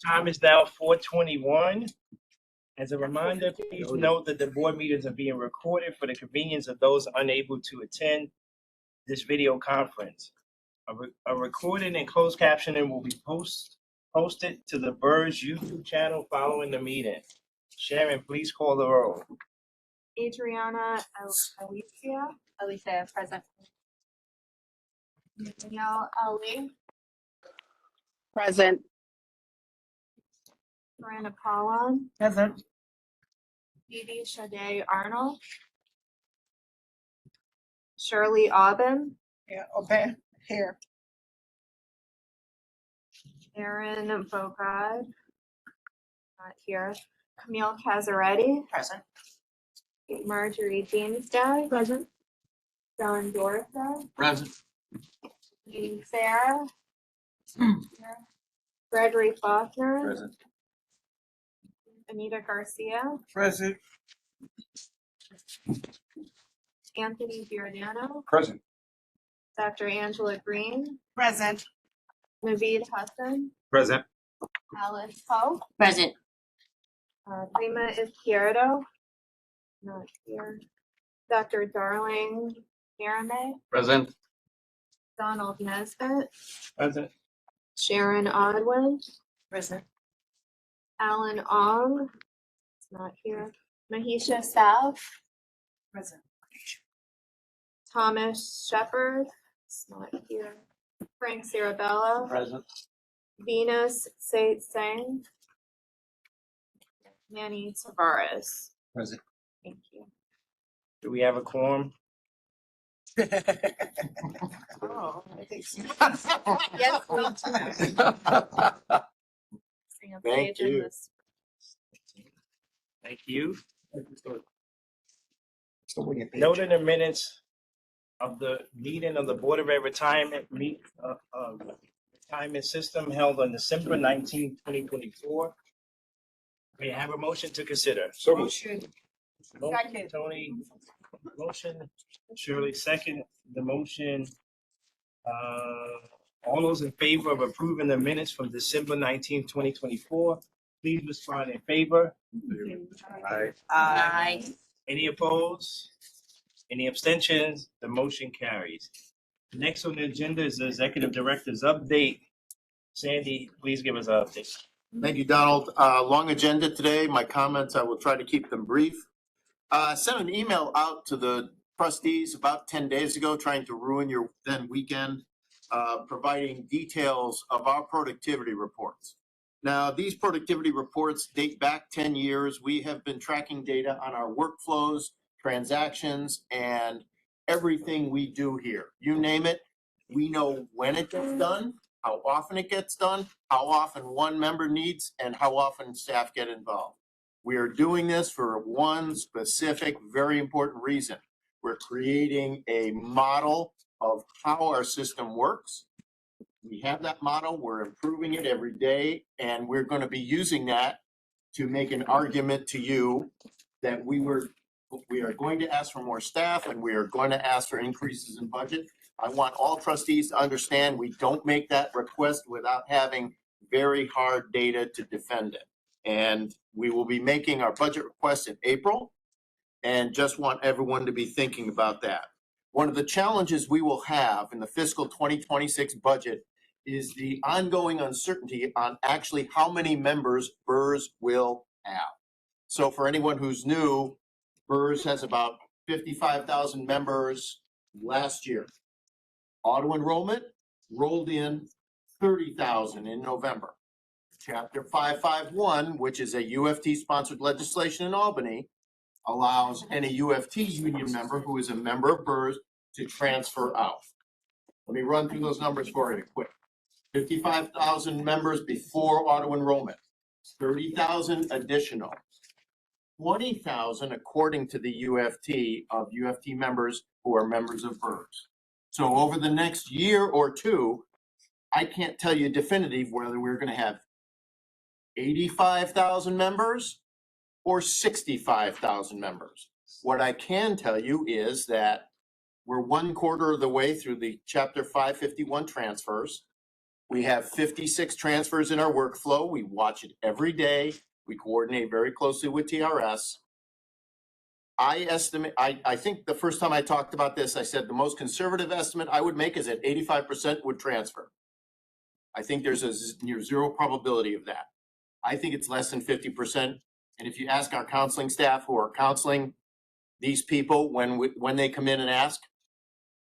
Time is now 4:21. As a reminder, please note that the board meetings are being recorded for the convenience of those unable to attend this video conference. A recording and closed captioning will be posted to the BERS YouTube channel following the meeting. Sharon, please call the roll. Adriana Alicia present. Danielle Ali Present. Miranda Paulon, Present. Didi Sade Arnold, Shirley Aubin, Yeah, okay, here. Erin Bogad, not here, Camille Cazaretti, Present. Marjorie Deanstad, Present. John Dorsa, Present. Lee Farah, Gregory Faulkner, Present. Anita Garcia, Present. Anthony Giordano, Present. Dr. Angela Green, Present. Naveed Hassan, Present. Alice Poe, Present. Rima Izquierdo, not here, Dr. Darling Yarame, Present. Donald Nesbitt, Present. Sharon Odwin, Present. Alan Ong, it's not here, Mahisha South, Present. Thomas Shepard, it's not here, Frank Cirabella, Present. Venus Sait Sang, Manny Tavares. Present. Thank you. Do we have a quorum? Oh, I think so. Yes, me too. Thank you. Thank you. Note in the minutes of the meeting of the Board of Ed Retirement Retirement System held on December 19, 2024. May I have a motion to consider? So Motion, Tony, motion, Shirley, second, the motion. All those in favor of approving the minutes from December 19, 2024, please respond in favor. Aye. Aye. Any opposed? Any abstentions? The motion carries. Next on the agenda is the Executive Director's update. Sandy, please give us an update. Thank you, Donald. Long agenda today. My comments, I will try to keep them brief. Sent an email out to the trustees about 10 days ago, trying to ruin your then weekend, providing details of our productivity reports. Now, these productivity reports date back 10 years. We have been tracking data on our workflows, transactions, and everything we do here. You name it, we know when it gets done, how often it gets done, how often one member needs, and how often staff get involved. We are doing this for one specific, very important reason. We're creating a model of how our system works. We have that model, we're improving it every day, and we're going to be using that to make an argument to you that we are going to ask for more staff and we are going to ask for increases in budget. I want all trustees to understand we don't make that request without having very hard data to defend it. And we will be making our budget request in April, and just want everyone to be thinking about that. One of the challenges we will have in the fiscal 2026 budget is the ongoing uncertainty on actually how many members BERS will have. So for anyone who's new, BERS has about 55,000 members last year. Auto enrollment rolled in 30,000 in November. Chapter 551, which is a UFT-sponsored legislation in Albany, allows any UFT union member who is a member of BERS to transfer out. Let me run through those numbers for you quick. 55,000 members before auto enrollment, 30,000 additional, 20,000 according to the UFT of UFT members who are members of BERS. So over the next year or two, I can't tell you definitive whether we're going to have 85,000 members or 65,000 members. What I can tell you is that we're 1/4 of the way through the Chapter 551 transfers. We have 56 transfers in our workflow. We watch it every day. We coordinate very closely with TRS. I estimate, I think the first time I talked about this, I said the most conservative estimate I would make is that 85% would transfer. I think there's a near zero probability of that. I think it's less than 50%. And if you ask our counseling staff who are counseling these people when they come in and ask,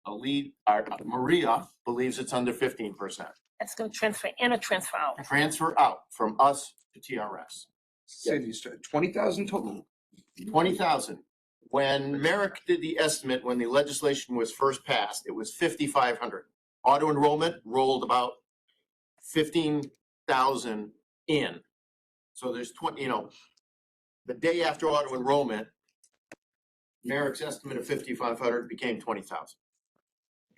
Maria believes it's under 15%. That's gonna transfer in or transfer out? Transfer out from us to TRS. Sandy, 20,000 total? 20,000. When Merrick did the estimate, when the legislation was first passed, it was 5,500. Auto enrollment rolled about 15,000 in. So there's 20, the day after auto enrollment, Merrick's estimate of 5,500 became 20,000.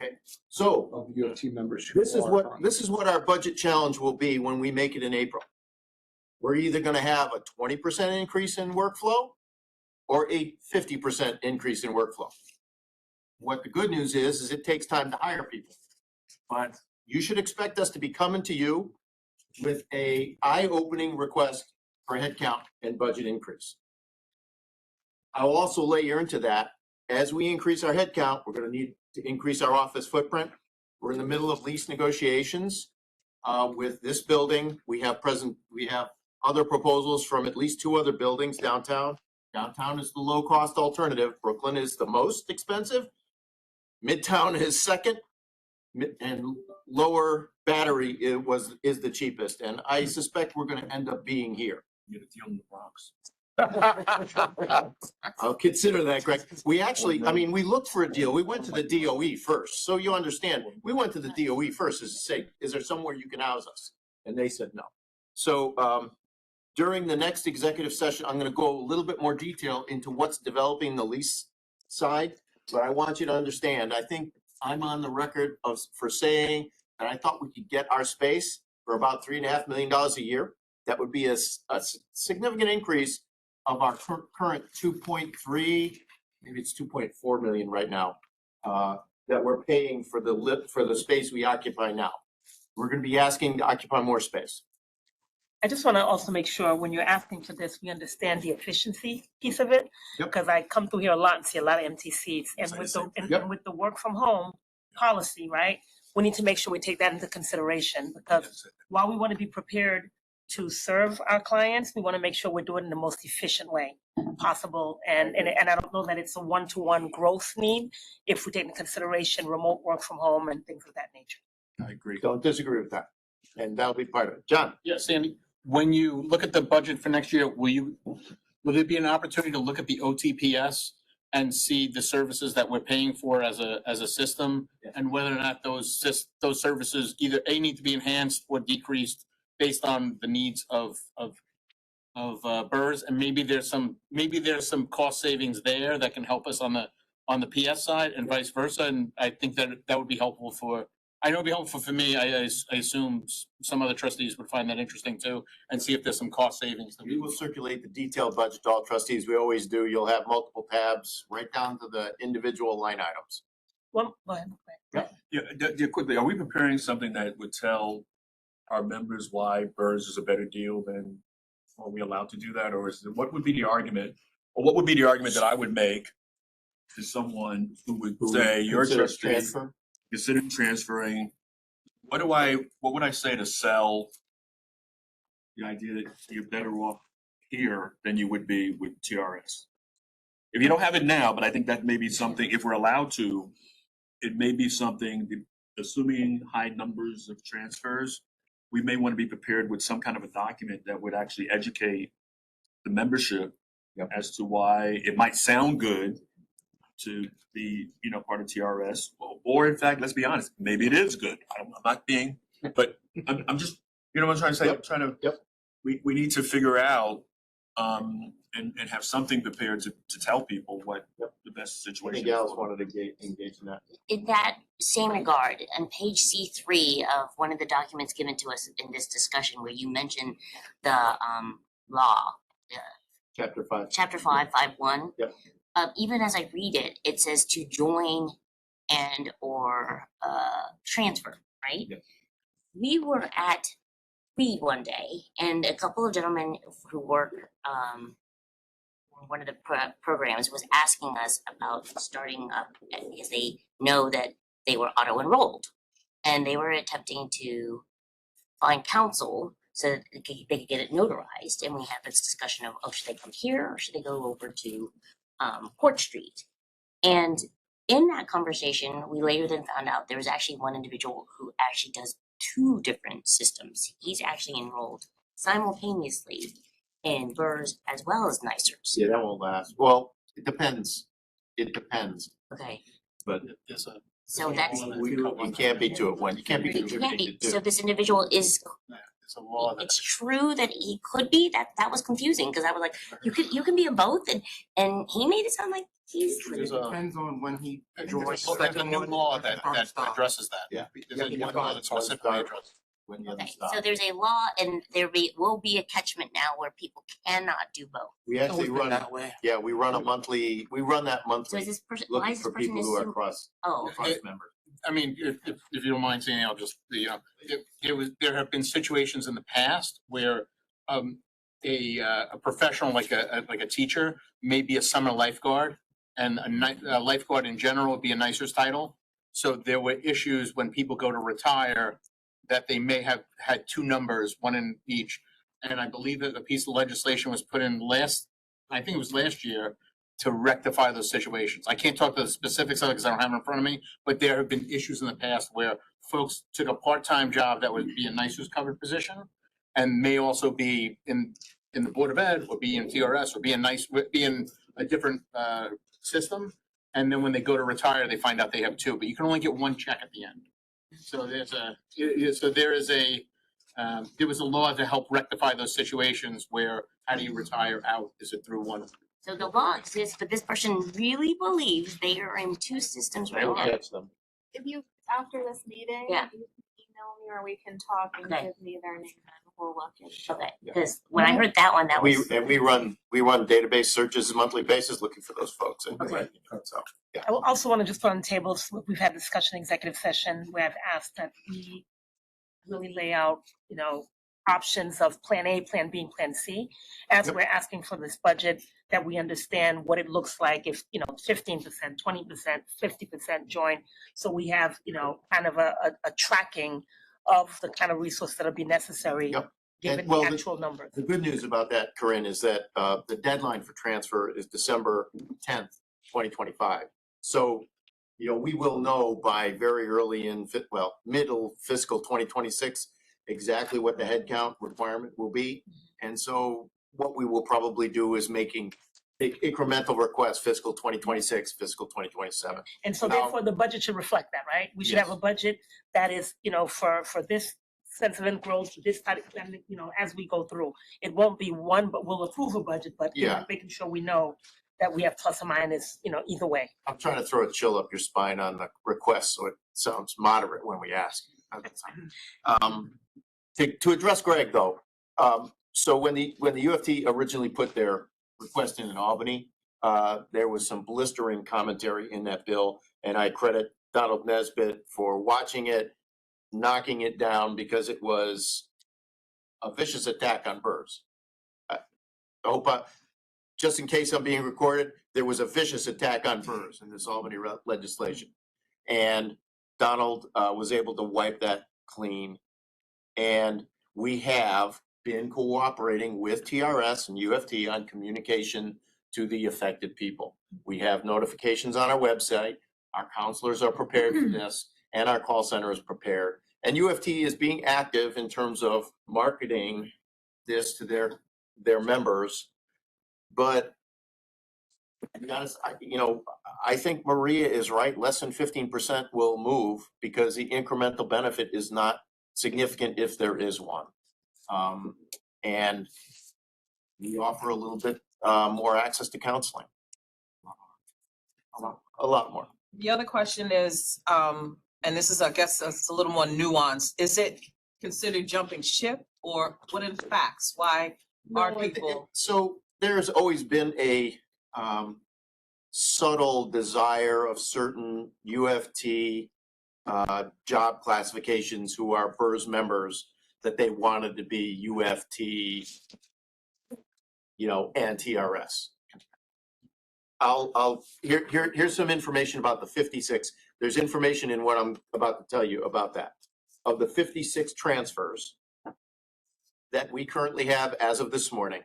Okay, so Of your team members. who this is are- this is what our budget challenge will be when we make it in April. We're either going to have a 20% increase in workflow or a 50% increase in workflow. What the good news is it takes time to hire people, but you should expect us to be coming to you with a eye-opening request for headcount and budget increase. I'll also layer into that, as we increase our headcount, we're going to need to increase our office footprint. We're in the middle of lease negotiations with this building. We have other proposals from at least 2 other buildings downtown. Downtown is the low-cost alternative. Brooklyn is the most expensive. Midtown is second, and Lower Battery is the cheapest. And I suspect we're going to end up being here. Get a deal in the Bronx. I'll consider that, Greg. We actually, we looked for a deal. We went to the DOE first. So you understand, we went to the DOE first as to say, is there somewhere you can house us? And they said no. So during the next executive session, I'm going to go a little bit more detail into what's developing the lease side. But I want you to understand, I think I'm on the record for saying that I thought we could get our space for about $3.5 million a year. That would be a significant increase of our current 2.3, maybe it's 2.4 million right now, that we're paying for the space we occupy now. We're going to be asking to occupy more space. I just want to also make sure when you're asking for this, we understand the efficiency piece of it. Yep. Because I come through here a lot and see a lot of empty seats. And with Yep. with the work from home policy, right? We need to make sure we take that into consideration, because while we want to be prepared to serve our clients, we want to make sure we're doing it in the most efficient way possible. And I don't know that it's a one-to-one growth need if we take into consideration remote work from home and things of that nature. I agree. Don't disagree with that. And that'll be part of it. John? Yeah, Sandy, when you look at the budget for next year, will there be an opportunity to look at the OTPS and see the services that we're paying for as a system, and whether or not those services either need to be enhanced or decreased based on the needs of BERS, and maybe there's some cost savings there that can help us on the PS side and vice versa. And I think that would be helpful for me. I assume some other trustees would find that interesting too, and see if there's some cost savings. We will circulate the detailed budget to all trustees. We always do. You'll have multiple tabs right down to the individual line items. Well, go ahead. Yeah, quickly, are we preparing something that would tell our members why BERS is a better deal than, are we allowed to do that? Or what would be the argument that I would make to someone who would say, you're a trustee, considering transferring? What would I say to sell the idea that you're better off here than you would be with TRS? If you don't have it now, but I think that may be something, if we're allowed to, it may be something, assuming high numbers of transfers, we may want to be prepared with some kind of a document that would actually educate the membership as to why it might sound good to be, part of TRS, or in fact, let's be honest, maybe it is good. I'm not being, but I'm just, what I'm trying to say. I'm trying to. We need to figure out and have something prepared to tell people what the best situation. I think Alice wanted to engage in that. In that same regard, on page C3 of one of the documents given to us in this discussion, where you mentioned the law, Chapter 5. Chapter 551. Yep. Even as I read it, it says to join and or transfer, right? Yep. we were at Reed one day, and a couple of gentlemen who work on one of the programs was asking us about starting up because they know that they were auto enrolled, and they were attempting to find counsel so that they could get it notarized. And we had this discussion of, oh, should they come here or should they go over to Court Street? And in that conversation, we later then found out there was actually one individual who actually does two different systems. He's actually enrolled simultaneously in BERS as well as NYCBERS. Yeah, that won't last. Well, it depends. It depends. Okay, But There's a, so that's, you can't be two at one. You can't be it can't contributing be, to so two. this individual is, there's a law that. it's true that he could be, that was confusing, because I was like, you can be in both, and he made it sound like he's. There's a, Depends on when he there's joins. a new law that addresses that. Yeah. There's a new law that specifically addresses. When the other Okay, stop. so there's a law, and will be a catchment now where people cannot do both. We actually run, way. yeah, we run that So monthly, is this person, why looking is this for person people who are assuming? cross Oh, members. I mean, if you don't mind saying, I'll just, there have been situations in the past where a professional like a teacher may be a summer lifeguard, and a lifeguard in general would be a nicer title. So there were issues when people go to retire that they may have had two numbers, one in each. And I believe that a piece of legislation was put in I think it was last year, to rectify those situations. I can't talk to the specifics of it because I don't have it in front of me, but there have been issues in the past where folks took a part-time job that would be a NYCBERS covered position and may also be in the Board of Ed or be in TRS or be in a different system. And then when they go to retire, they find out they have two, but you can only get one check at the end. So there was a law to help rectify those situations where how do you retire out? Is it through one? so the law exists, but this person really believes they are in two systems right Don't now. catch them. If you, after this meeting, Yeah. you can email me or we can talk and Okay. give me their name and we'll look into it. Okay, because when I heard that one, that was. We run database searches on a monthly basis looking for those folks. And Okay. so, yeah. I will also want to just put on the table, we've had discussion executive session where I've asked that we really lay out, options of plan A, plan B, and plan C. As Yep. we're asking for this budget, that we understand what it looks like if, 15%, 20%, 50% join. So we have, kind of a tracking of the kind of resources that'll be necessary, Yep. given And, well, the actual numbers. The good news about that, Corinne, is that the deadline for transfer is December 10th, 2025. So, we will know by very early in, middle fiscal 2026, exactly what the headcount requirement will be. And so what we will probably do is making incremental requests fiscal 2026, fiscal 2027. And so Now- therefore, the budget should reflect that, right? We should have a Yes. budget that is, for this sense of growth, this type, and, as we go through. It won't be one, but we'll approve a budget, but Yeah. making sure we know that we have plus or minus, either way. I'm trying to throw a chill up your spine on the request, so it sounds moderate when we ask. To address Greg, though, so when the UFT originally put their request in Albany, there was some blistering commentary in that bill, and I credit Donald Nesbitt for watching it, knocking it down, because it was a vicious attack on BERS. I hope, just in case I'm being recorded, there was a vicious attack on BERS in this Albany legislation. And Donald was able to wipe that clean. And we have been cooperating with TRS and UFT on communication to the affected people. We have notifications on our website. Our counselors are prepared for this, and our call center is prepared. And UFT is being active in terms of marketing this to their members. But to be honest, I think Maria is right. Less than 15% will move because the incremental benefit is not significant if there is one. And we offer a little bit more access to counseling. A lot more. The other question is, and this is, I guess, it's a little more nuanced. Is it considered jumping ship, or what are the facts? Why are people? So there's always been a subtle desire of certain UFT job classifications who are PERS members that they wanted to be UFT, and TRS. Here's some information about the 56. There's information in what I'm about to tell you about that. Of the 56 transfers that we currently have as of this morning,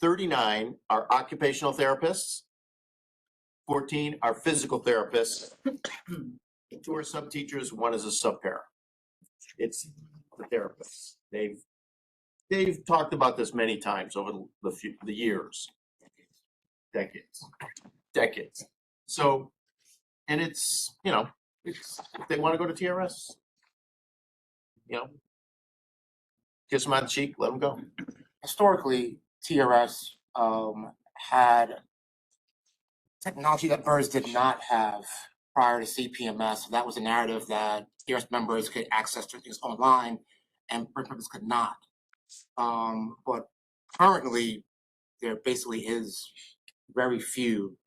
39 are occupational therapists, 14 are physical therapists, 2 are sub teachers, 1 is a sub para. It's the therapists. They've talked about this many times over the years, decades. So, and it's if they want to go to TRS, kiss them on the cheek, let them go. Historically, TRS had technology that BERS did not have prior to CPMS. So that was a narrative that TRS members could access to things online and BERS members could not. But currently, there basically is very few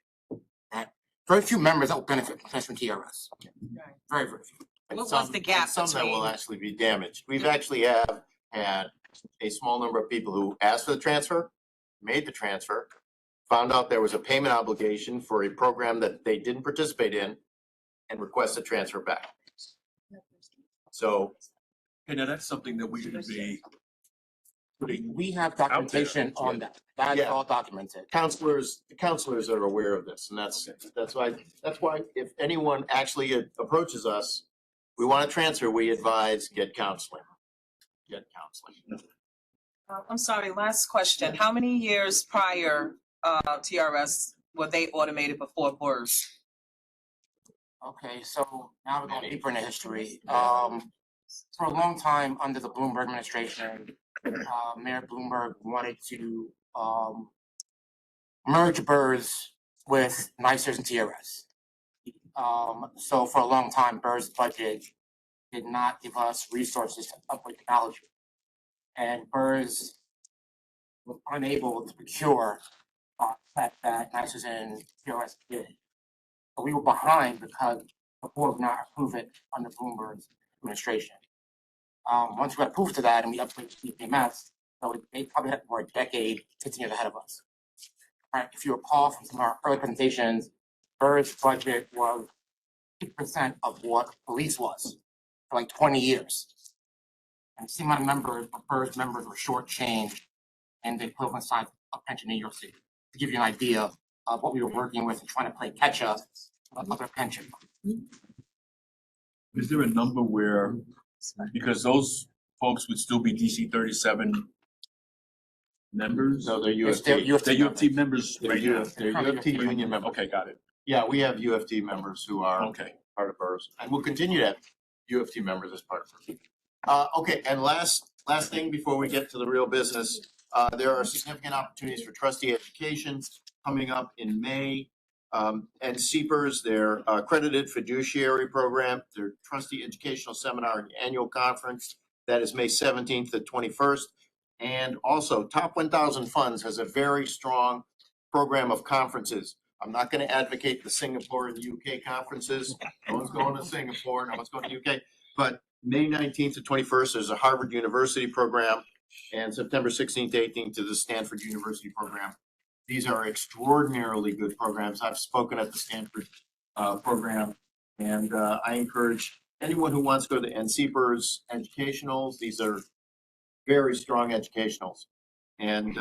members that will benefit from TRS. Very few. And What was the gap and some that will between- actually be damaged. We've actually have had a small number of people who asked for the transfer, made the transfer, found out there was a payment obligation for a program that they didn't participate in, and requested transfer back. So, Okay, now that's something that we should be putting. We have documentation on that. That's Yeah. all documented. the counselors are aware of this, and that's why if anyone actually approaches us, we want to transfer, we advise get counseling. I'm sorry, last question. How many years prior, TRS were they automated before BERS? Okay, so now we're going deeper into history. For a long time under the Bloomberg administration, Mayor Bloomberg wanted to merge BERS with NYCBERS and TRS. So for a long time, BERS budget did not give us resources to upgrade technology. And BERS was unable to procure that NYCBERS and TRS did. So we were behind because the board would not approve it under Bloomberg's administration. Once we got approved to that and we upgraded CPMS, so they probably had more a decade, 15 years ahead of us. All right, if you recall from some of our early presentations, BERS budget was 6% of what police was for like 20 years. And see my members, the BERS members were shortchanged in the equivalent size of pension in New York City. To give you an idea of what we were working with and trying to play catch up with other pension. Is there a number where, because those folks would still be DC 37 members? No, they're They're UFT. They're UFT members They're right now? UFT union members. Okay, got it. Yeah, we have UFT members who are Okay. part of BERS, and we'll continue to have UFT members as part of BERS. Okay, and last thing before we get to the real business, there are significant opportunities for trustee education coming up in May. NYCBERS, their accredited fiduciary program, their trustee educational seminar and annual conference, that is May 17th to 21st. And also, Top 1000 Funds has a very strong program of conferences. I'm not going to advocate the Singapore and UK conferences. No one's going to Singapore, no one's going to UK. But May 19th to 21st, there's a Harvard University program, and September 16th to 18th to the Stanford University program. These are extraordinarily good programs. I've spoken at the Stanford program, and I encourage anyone who wants to go to NYCBERS educationals. These are very strong educationals. And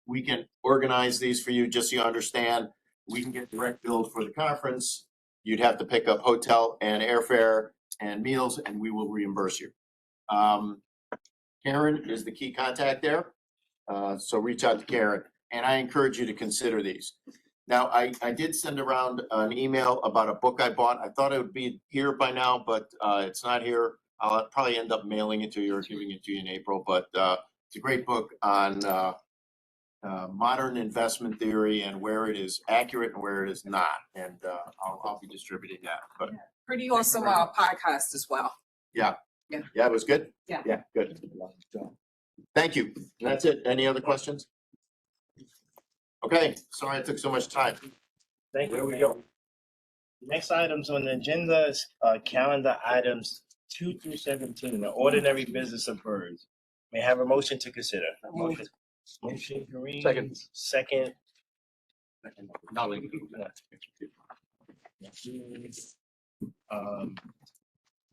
we can organize these for you, just so you understand. We can get direct billed for the conference. You'd have to pick up hotel and airfare and meals, and we will reimburse you. Karen is the key contact there. So reach out to Karen, and I encourage you to consider these. Now, I did send around an email about a book I bought. I thought it would be here by now, but it's not here. I'll probably end up mailing it to you or giving it to you in April, but it's a great book on modern investment theory and where it is accurate and where it is not. And I'll be distributing that. But Pretty awesome podcast as well. yeah, it was good. Yeah. Yeah, good. Thank you. That's it. Any other questions? Okay, sorry I took so much time. Thank you. There we go. Next items on the agenda is calendar items 2 through 17, the ordinary business of BERS. May I have a motion to consider? Moved. Motion, Kareem. Second. Second. Nolly.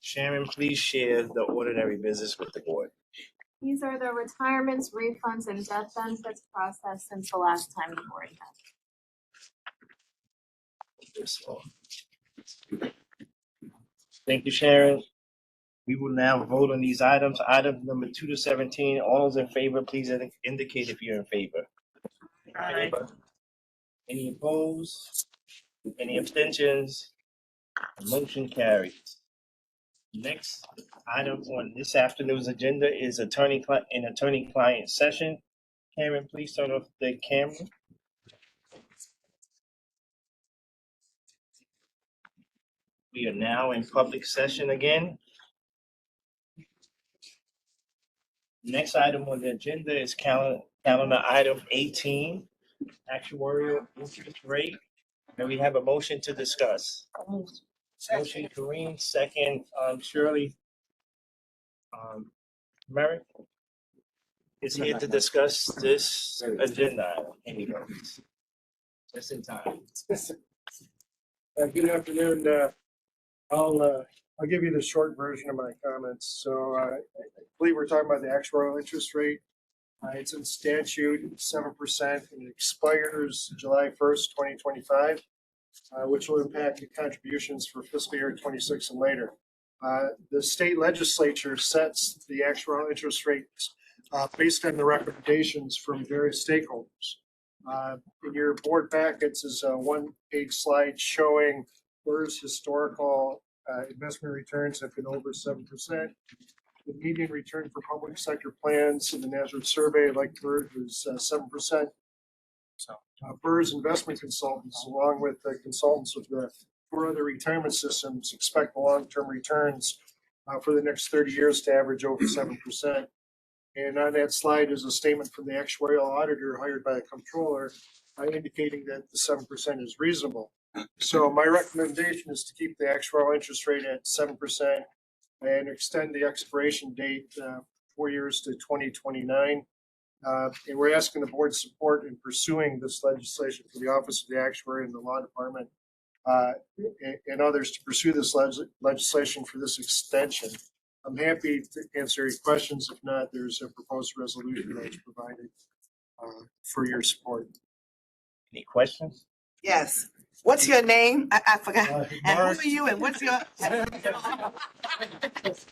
Sharon, please share the ordinary business with the board. These are the retirements, refunds, and death benefits processed since the last time the board met. Thank you, Sharon. We will now vote on these items. Item number 2 to 17, all those in favor, please indicate if you're in favor. Aye. Any opposed? Any abstentions? Motion carries. Next item on this afternoon's agenda is attorney-client session. Karen, please turn off the camera. We are now in public session again. Next item on the agenda is calendar item 18, actuarial interest rate. May we have a motion to discuss? Motion, Kareem, second, Shirley. Merrick is here to discuss this agenda item. Anyway, just in time. Good afternoon. I'll give you the short version of my comments. So I believe we're talking about the actuarial interest rate. It's in statute 7% and it expires July 1st, 2025, which will impact the contributions for fiscal year 26 and later. The state legislature sets the actuarial interest rates based on the recommendations from various stakeholders. In your board packets is a one-page slide showing BERS historical investment returns have been over 7%. The median return for public sector plans in the National Survey, like BERS, is 7%. So BERS investment consultants, along with the consultants of the 4 other retirement systems, expect the long-term returns for the next 30 years to average over 7%. And on that slide is a statement from the actuarial auditor hired by the comptroller indicating that the 7% is reasonable. So my recommendation is to keep the actuarial interest rate at 7% and extend the expiration date 4 years to 2029. And we're asking the board's support in pursuing this legislation for the Office of the Actuary and the Law Department and others to pursue this legislation for this extension. I'm happy to answer any questions. If not, there's a proposed resolution that's provided for your support. Any questions? Yes. What's your name? I forgot. And who are you and what's your?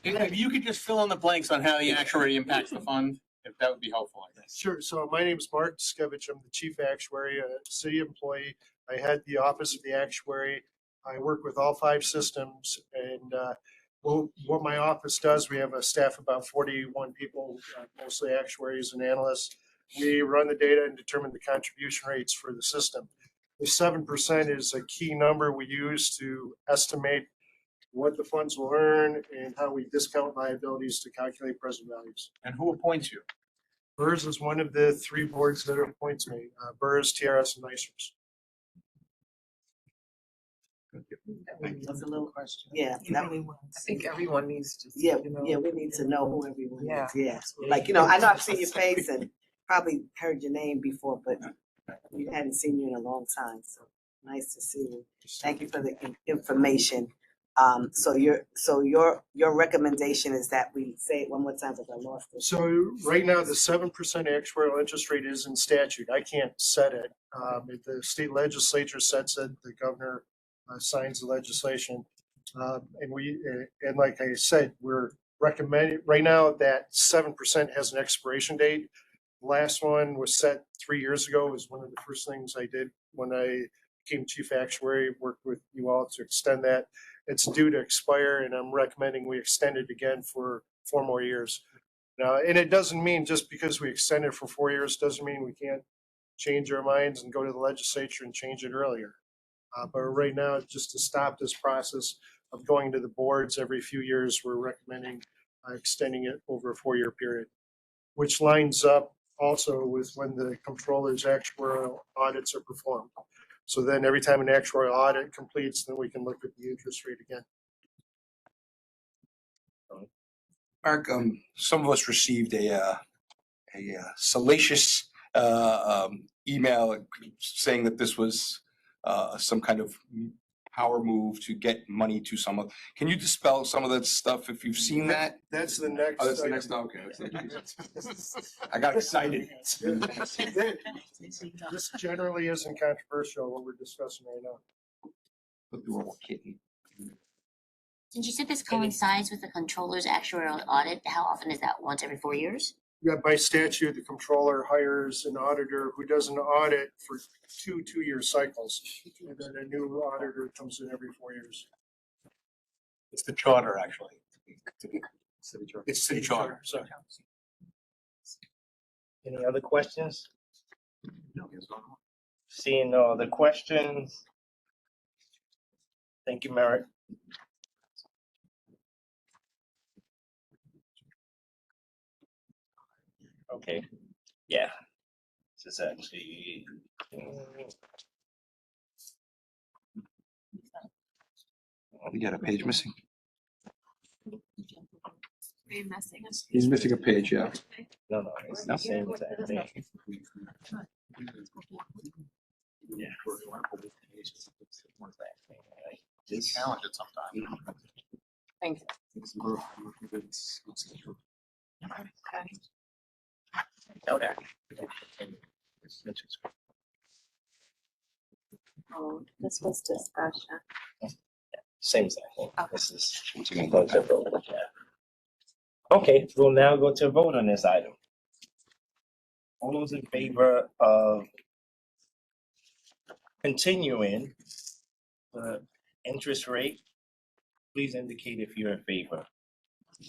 If you could just fill in the blanks on how the actuary impacts the fund, if that would be helpful, I guess. Sure. So my name is Mark Skevich. I'm the chief actuary, a city employee. I head the Office of the Actuary. I work with all 5 systems. And what my office does, we have a staff of about 41 people, mostly actuaries and analysts. We run the data and determine the contribution rates for the system. The 7% is a key number we use to estimate what the funds will earn and how we discount liabilities to calculate present values. And who appoints you? BERS is one of the 3 boards that appoints me, BERS, TRS, and NYCBERS. That's a little question. Yeah. I think everyone needs to. Yeah, you know. yeah, we need to know who everyone Yeah. is. Yeah. Like, I know I've seen your face and probably heard your name before, but we hadn't seen you in a long time. So nice to see you. Thank you for the information. So your recommendation is that we say it one more time because I lost it. So right now, the 7% actuarial interest rate is in statute. I can't set it. If the state legislature sets it, the governor signs the legislation. And like I said, we're recommending right now that 7% has an expiration date. The last one was set 3 years ago. It was one of the first things I did when I became chief actuary, worked with you all to extend that. It's due to expire and I'm recommending we extend it again for 4 more years. Now, and it doesn't mean just because we extend it for 4 years, doesn't mean we can't change our minds and go to the legislature and change it earlier. But right now, just to stop this process of going to the boards every few years, we're recommending extending it over a 4-year period, which lines up also with when the comptroller's actuarial audits are performed. So then every time an actuarial audit completes, then we can look at the interest rate again. Mark, some of us received a salacious email saying that this was some kind of power move to get money to some of. Can you dispel some of that stuff if you've seen that? That's the next. Oh, that's the next. Okay. I got excited. This generally isn't controversial what we're discussing right now. But we were kidding. Since you said this coincides with the controller's actuarial audit, how often is that? Once every 4 years? Yeah, by statute, the controller hires an auditor who does an audit for two-year cycles. And then a new auditor comes in every 4 years. It's the charter, actually. It's city charter. Sorry. Any other questions? Seeing no other questions. Thank you, Merritt. Okay, yeah. This is actually. We got a page missing. Are you messing us? He's missing a page, yeah. No, it's the same exact thing. Yeah. This. Talented sometimes. Thank you. Okay. Oh, this was discussion. Same exact thing. This is. Okay, we'll now go to a vote on this item. All those in favor of continuing the interest rate, please indicate if you're in favor.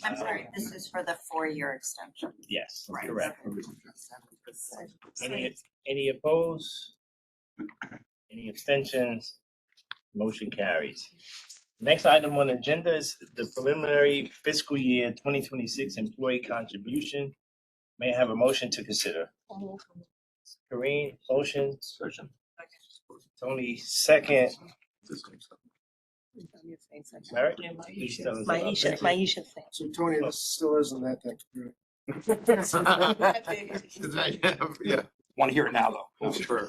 I'm sorry, this is for the 4-year extension. Yes, Right. correct. Any opposed? Any abstentions? Motion carries. Next item on the agenda is the preliminary fiscal year 2026 employee contribution. May I have a motion to consider? Kareem, motion. Tony, second. Merritt, please tell us about it. Maisha thing. So Tony, this still isn't that good. Yeah. Want to hear it now, though. Oh, sure.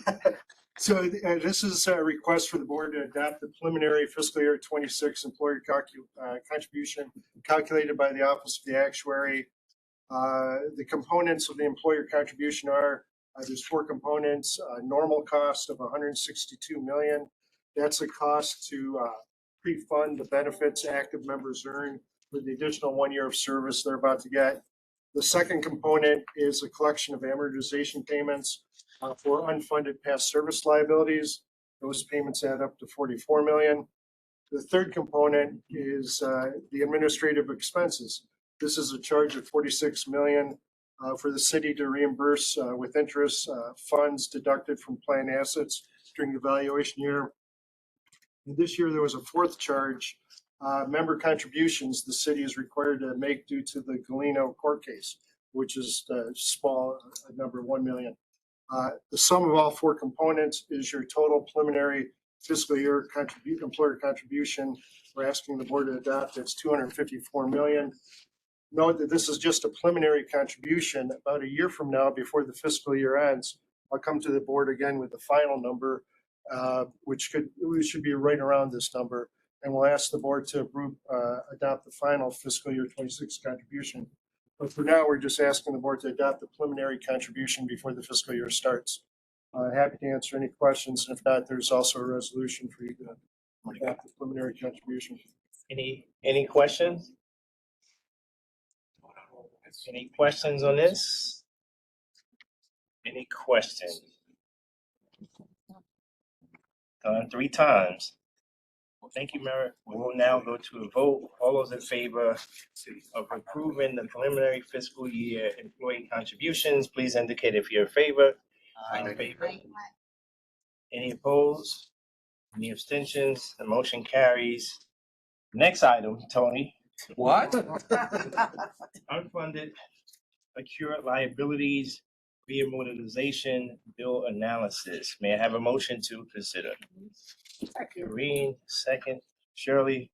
So this is a request for the board to adopt the preliminary fiscal year 26 employer contribution calculated by the Office of the Actuary. The components of the employer contribution are, there's 4 components, normal cost of 162 million. That's a cost to pre-fund the benefits active members earn with the additional 1 year of service they're about to get. The second component is a collection of amortization payments for unfunded past service liabilities. Those payments add up to 44 million. The third component is the administrative expenses. This is a charge of 46 million for the city to reimburse with interest funds deducted from plan assets during the valuation year. And this year there was a fourth charge, member contributions the city is required to make due to the Galeno court case, which is small, number 1 million. The sum of all 4 components is your total preliminary fiscal year employer contribution. We're asking the board to adopt. It's 254 million. Note that this is just a preliminary contribution. About a year from now, before the fiscal year ends, I'll come to the board again with the final number, which should be right around this number. And we'll ask the board to adopt the final fiscal year 26 contribution. But for now, we're just asking the board to adopt the preliminary contribution before the fiscal year starts. Happy to answer any questions. And if not, there's also a resolution for you to adopt the preliminary contribution. Any questions? Any questions on this? Any questions? 3 times. Well, thank you, Merritt. We will now go to a vote. All those in favor of approving the preliminary fiscal year employee contributions, please indicate if you're in favor. In favor. Any opposed? Any abstentions? The motion carries. Next item, Tony. What? Unfunded accrued liabilities Reamortization bill analysis. May I have a motion to consider? Green, second. Shirley.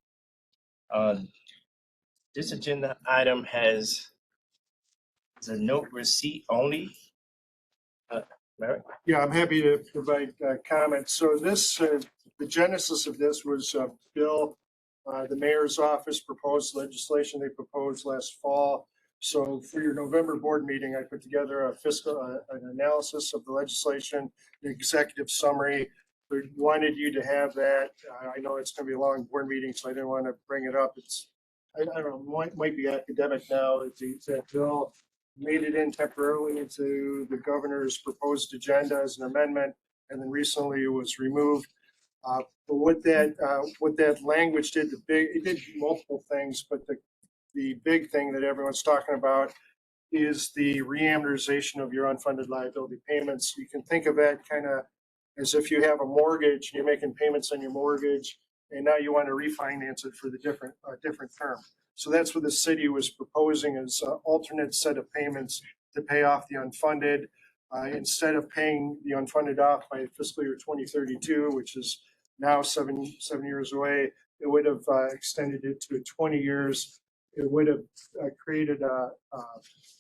This agenda item has the note receipt only. Mary? Yeah, I'm happy to provide comments. So this, the genesis of this was a bill, the mayor's office proposed legislation they proposed last fall. So for your November board meeting, I put together a fiscal, an analysis of the legislation, the executive summary. We wanted you to have that. I know it's gonna be a long board meeting, so I didn't want to bring it up. It's, I don't know, might be academic now. That bill made it in temporarily into the governor's proposed agenda as an amendment, and then recently it was removed. But what that language did, it did multiple things, but the big thing that everyone's talking about is the reamortization of your unfunded liability payments. You can think of that kind of as if you have a mortgage, you're making payments on your mortgage, and now you want to refinance it for the different term. So that's what the city was proposing as an alternate set of payments to pay off the unfunded. Instead of paying the unfunded off by fiscal year 2032, which is now seven years away, it would have extended it to 20 years. It would have created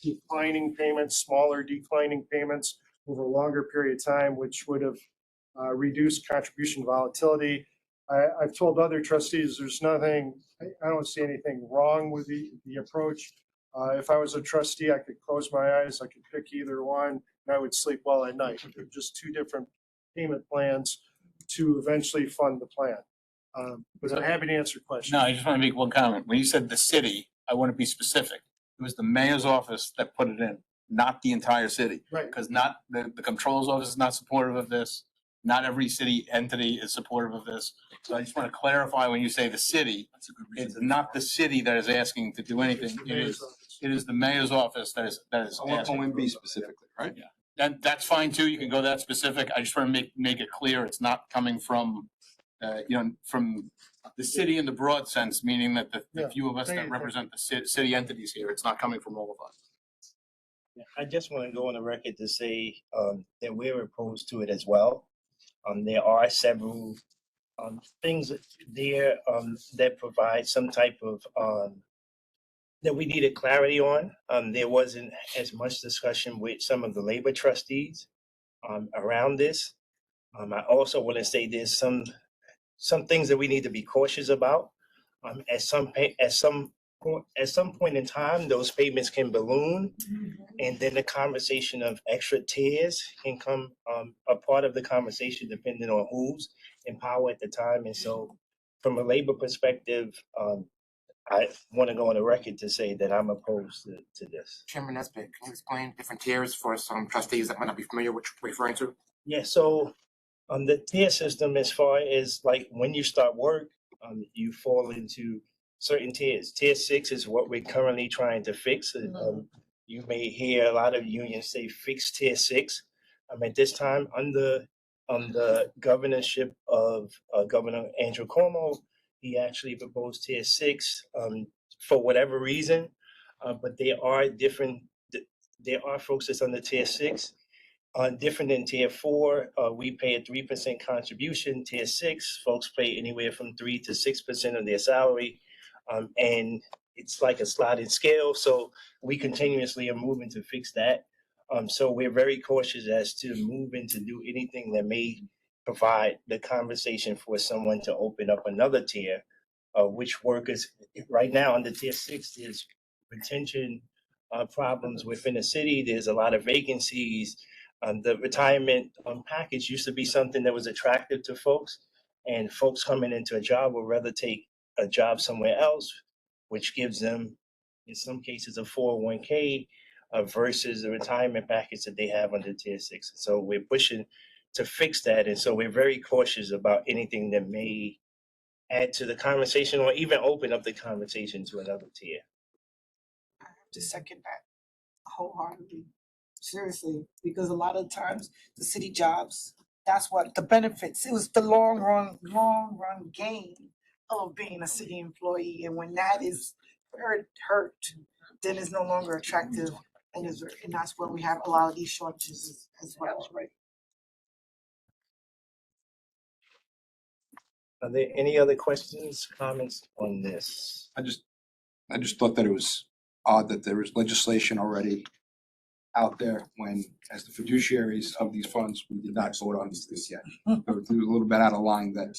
declining payments, smaller declining payments over a longer period of time, which would have reduced contribution volatility. I've told other trustees there's nothing, I don't see anything wrong with the approach. If I was a trustee, I could close my eyes, I could pick either one, and I would sleep well at night. They're just two different payment plans to eventually fund the plan. But I'm happy to answer questions. No, I just want to make one comment. When you said the city, I want to be specific. It was the mayor's office that put it in, not the entire city. Right. Because not, the controller's office is not supportive of this. Not every city entity is supportive of this. So I just want to clarify when you say the city, it's not the city that is asking to do anything. It is the mayor's office that is asking. OMB specifically, right? Yeah. That's fine too. You can go that specific. I just want to make it clear it's not coming from, from the city in the broad sense, meaning that the few of us that represent the city entities here, it's not coming from all of us. I just want to go on the record to say that we're opposed to it as well. There are several things there that provide some type of that we needed clarity on. There wasn't as much discussion with some of the labor trustees around this. I also want to say there's some things that we need to be cautious about. At some point in time, those payments can balloon, and then the conversation of extra tiers can come a part of the conversation depending on who's in power at the time. And so, from a labor perspective, I want to go on the record to say that I'm opposed to this. Chairman Nesbitt, can you explain different tiers for some trustees that might not be familiar with what you're referring to? Yeah, so the tier system, as far as like when you start work, you fall into certain tiers. Tier 6 is what we're currently trying to fix. You may hear a lot of unions say fix tier 6. At this time, under the governorship of Governor Andrew Cuomo, he actually proposed tier 6 for whatever reason. But there are folks that's under tier 6. Different than tier 4, we pay a 3% contribution. Tier 6, folks pay anywhere from 3 to 6% of their salary. And it's like a sliding scale. So we continuously are moving to fix that. So we're very cautious as to moving to do anything that may provide the conversation for someone to open up another tier, which workers right now under tier 6, there's retention problems within the city. There's a lot of vacancies. The retirement package used to be something that was attractive to folks, and folks coming into a job would rather take a job somewhere else, which gives them, in some cases, a 401k versus the retirement package that they have under tier 6. So we're pushing to fix that, and so we're very cautious about anything that may add to the conversation or even open up the conversation to another tier. I have to second that wholeheartedly. Seriously, because a lot of times the city jobs, that's what the benefits. It was the long run gain of being a city employee, and when that is hurt, then it's no longer attractive and that's where we have a lot of these shortages as well, right? Are there any other questions, comments on this? I just thought that it was odd that there was legislation already out there when, as the fiduciaries of these funds, we did not vote on this yet. It was a little bit out of line that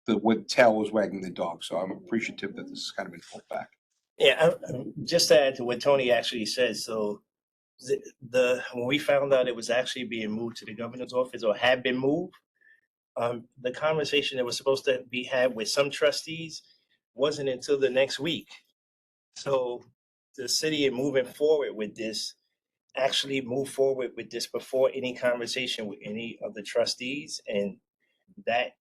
the tail was wagging the dog, so I'm appreciative that this has kind of been pulled back. Yeah, just to add to what Tony actually said, so when we found out it was actually being moved to the governor's office or had been moved, the conversation that was supposed to be had with some trustees wasn't until the next week. So the city in moving forward with this actually moved forward with this before any conversation with any of the trustees, and that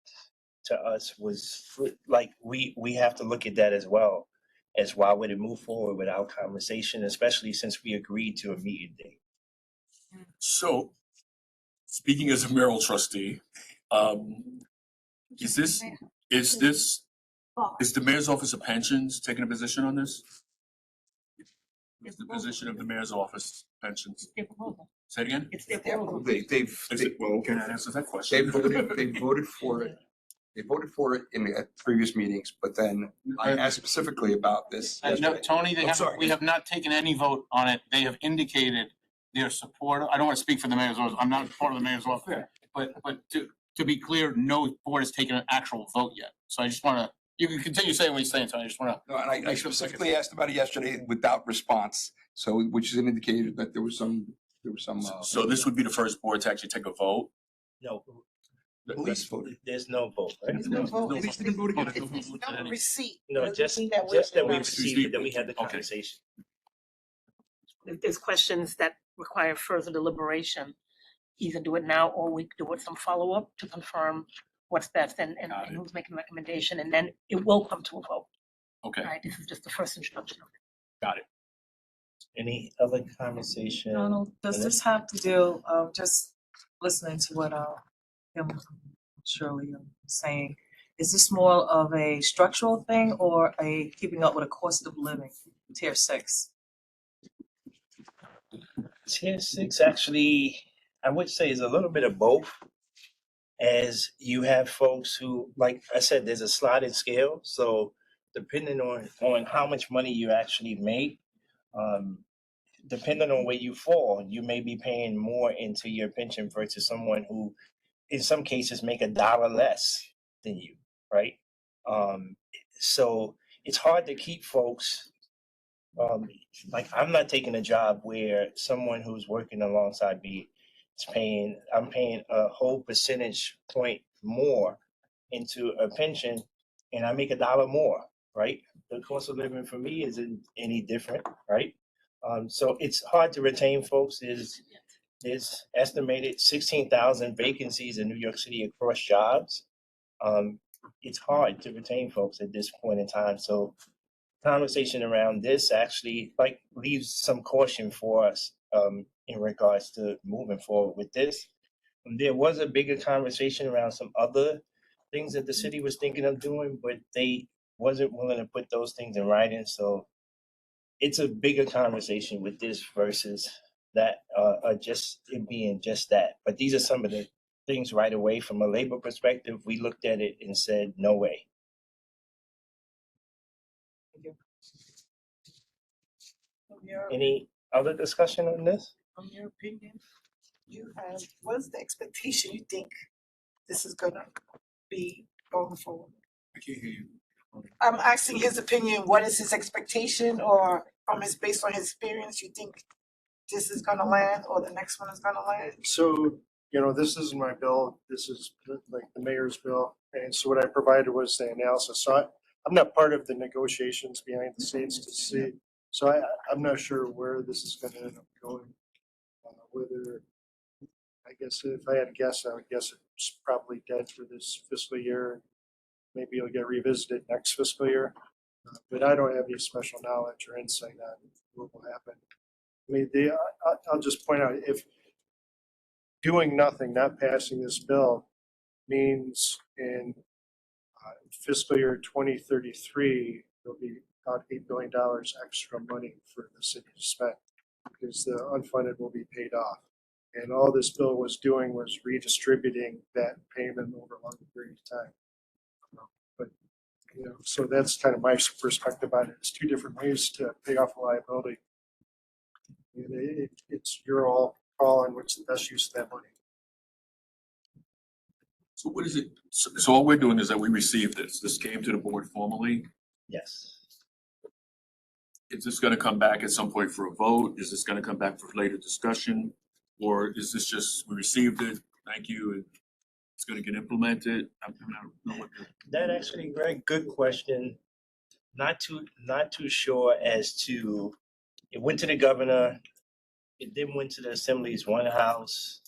to us was like we have to look at that as well, as why would it move forward without conversation, especially since we agreed to a meeting date. So, speaking as a mayoral trustee, is the mayor's office of pensions taking a position on this? Is the position of the mayor's office pensions? Say it again? It's their proposal. Well, can I answer that question? They voted for it. They voted for it at previous meetings, but then I asked specifically about this. No, yesterday. Tony, I'm sorry. we have not taken any vote on it. They have indicated their support. I don't want to speak for the mayor's office. I'm not part of the mayor's office. But to be clear, no board has taken an actual vote yet. So I just want to, you can continue saying what you're saying, Tony. I just want to. No, and I specifically asked about it yesterday without response, so which is an indicator that there was some. So this would be the first board to actually take a vote? No, Police voted. there's no vote, right? There's no vote. No, It's no receipt. No, just that we received it, that we had the conversation. If there's questions that require further deliberation, either do it now or we do it some follow-up to confirm what's best and who's making the recommendation, and then it will come to a vote. Okay, Right, this is just the first instruction. got it. Any other conversation? Donald, does this have to do, just listening to what, him, Shirley saying, is this more of a structural thing or a keeping up with a cost of living, tier 6? Tier 6 actually, I would say, is a little bit of both. As you have folks who, like I said, there's a sliding scale. So depending on how much money you actually make, depending on where you fall, you may be paying more into your pension versus someone who, in some cases, make $1 less than you, right? So it's hard to keep folks. Like I'm not taking a job where someone who's working alongside me is I'm paying a whole percentage point more into a pension, and I make $1 more, right? The cost of living for me isn't any different, right? So it's hard to retain folks. There's estimated 16,000 vacancies in New York City across jobs. It's hard to retain folks at this point in time. So conversation around this actually leaves some caution for us in regards to moving forward with this. There was a bigger conversation around some other things that the city was thinking of doing, but they wasn't willing to put those things in writing. So it's a bigger conversation with this versus that, just it being just that. But these are some of the things right away from a labor perspective. We looked at it and said, no way. Any other discussion on this? From your opinion, what's the expectation you think this is gonna be going forward? I can't hear you. I'm asking his opinion, what is his expectation, or based on his experience, you think this is gonna land or the next one is gonna land? So, this isn't my bill. This is like the mayor's bill. And so what I provided was the analysis. So I'm not part of the negotiations behind the scenes to see. So I'm not sure where this is going to end up going. Whether, I guess if I had to guess, I would guess it's probably dead for this fiscal year. Maybe it'll get revisited next fiscal year. But I don't have any special knowledge or insight on what will happen. I mean, I'll just point out, if doing nothing, not passing this bill, means in fiscal year 2033, there'll be about $8 billion extra money for the city to spend because the unfunded will be paid off. And all this bill was doing was redistributing that payment over a longer period of time. But, you know, so that's kind of my perspective on it. It's two different ways to pay off a liability. And it's your all call on what's the best use of that money. So what is it? So all we're doing is that we received this. This came to the board formally. Yes. Is this gonna come back at some point for a vote? Is this gonna come back for later discussion? Or is this just, we received it, thank you, and it's gonna get implemented? I don't know what the. That actually, Greg, good question. Not too sure as to, it went to the governor, it then went to the Assembly's one house.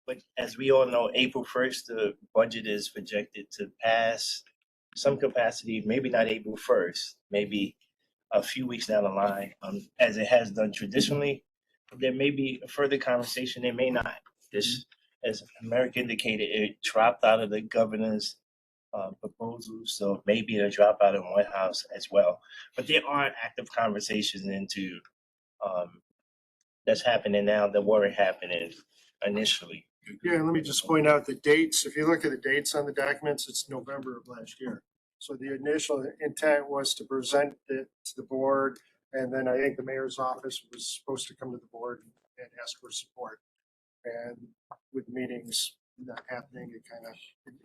But as we all know, April 1st, the budget is projected to pass some capacity, maybe not April 1st, maybe a few weeks down the line, as it has done traditionally. There may be a further conversation, there may not. This, as America indicated, it dropped out of the governor's proposal, so maybe it'll drop out in one house as well. But there are active conversations into that's happening now that weren't happening initially. Yeah, let me just point out the dates. If you look at the dates on the documents, it's November of last year. So the initial intent was to present it to the board, and then I think the mayor's office was supposed to come to the board and ask for support. And with meetings not happening,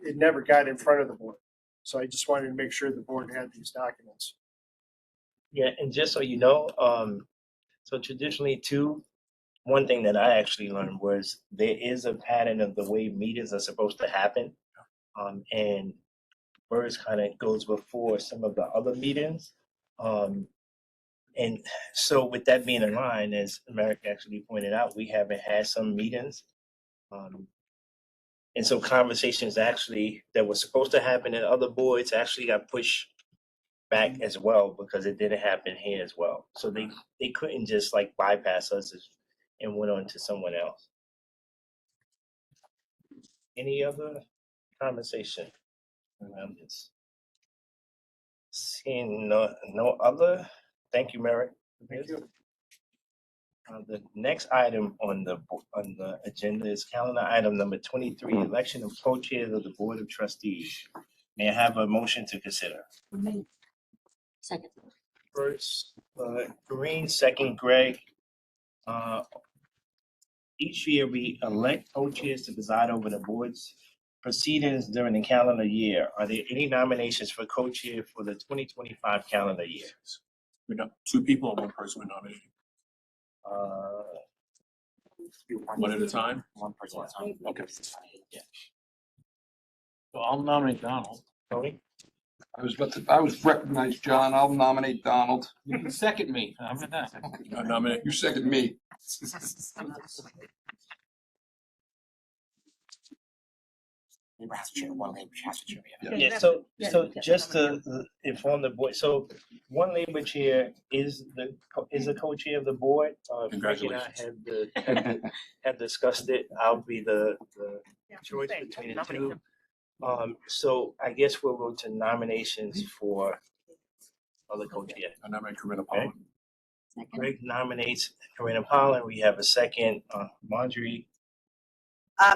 it never got in front of the board. So I just wanted to make sure the board had these documents. Yeah, and just so you know, so traditionally too, one thing that I actually learned was there is a pattern of the way meetings are supposed to happen. And BERS kind of goes before some of the other meetings. And so with that being in line, as Merrick actually pointed out, we haven't had some meetings. And so conversations actually that were supposed to happen in other boards actually got pushed back as well because it didn't happen here as well. So they couldn't just like bypass us and went on to someone else. Any other conversation around this? Seeing no other. Thank you, Merrick. Thank you. The next item on the agenda is calendar item number 23, election of co-chairs of the Board of Trustees. May I have a motion to consider? Second. First, Green, second, Greg. Each year we elect co-chairs to preside over the board's proceedings during the calendar year. Are there any nominations for co-chair for the 2025 calendar year? We got two people and one person we're nominating. One at a time? One person at a time. Okay. Yeah. So I'll nominate Donald. Tony? I was recognized, John. I'll nominate Donald. You can second me. How about that? I nominate. You second me. Labor has to chair, one labor has to chair. Yeah, so just to inform the board, so one labor chair is a co-chair of the board. Frank and I have discussed it. I'll be the choice between the two. So I guess we'll go to nominations for other co-chair. I nominate Corinna Pollan. Greg nominates Corinna Pollan. We have a second, Marjorie.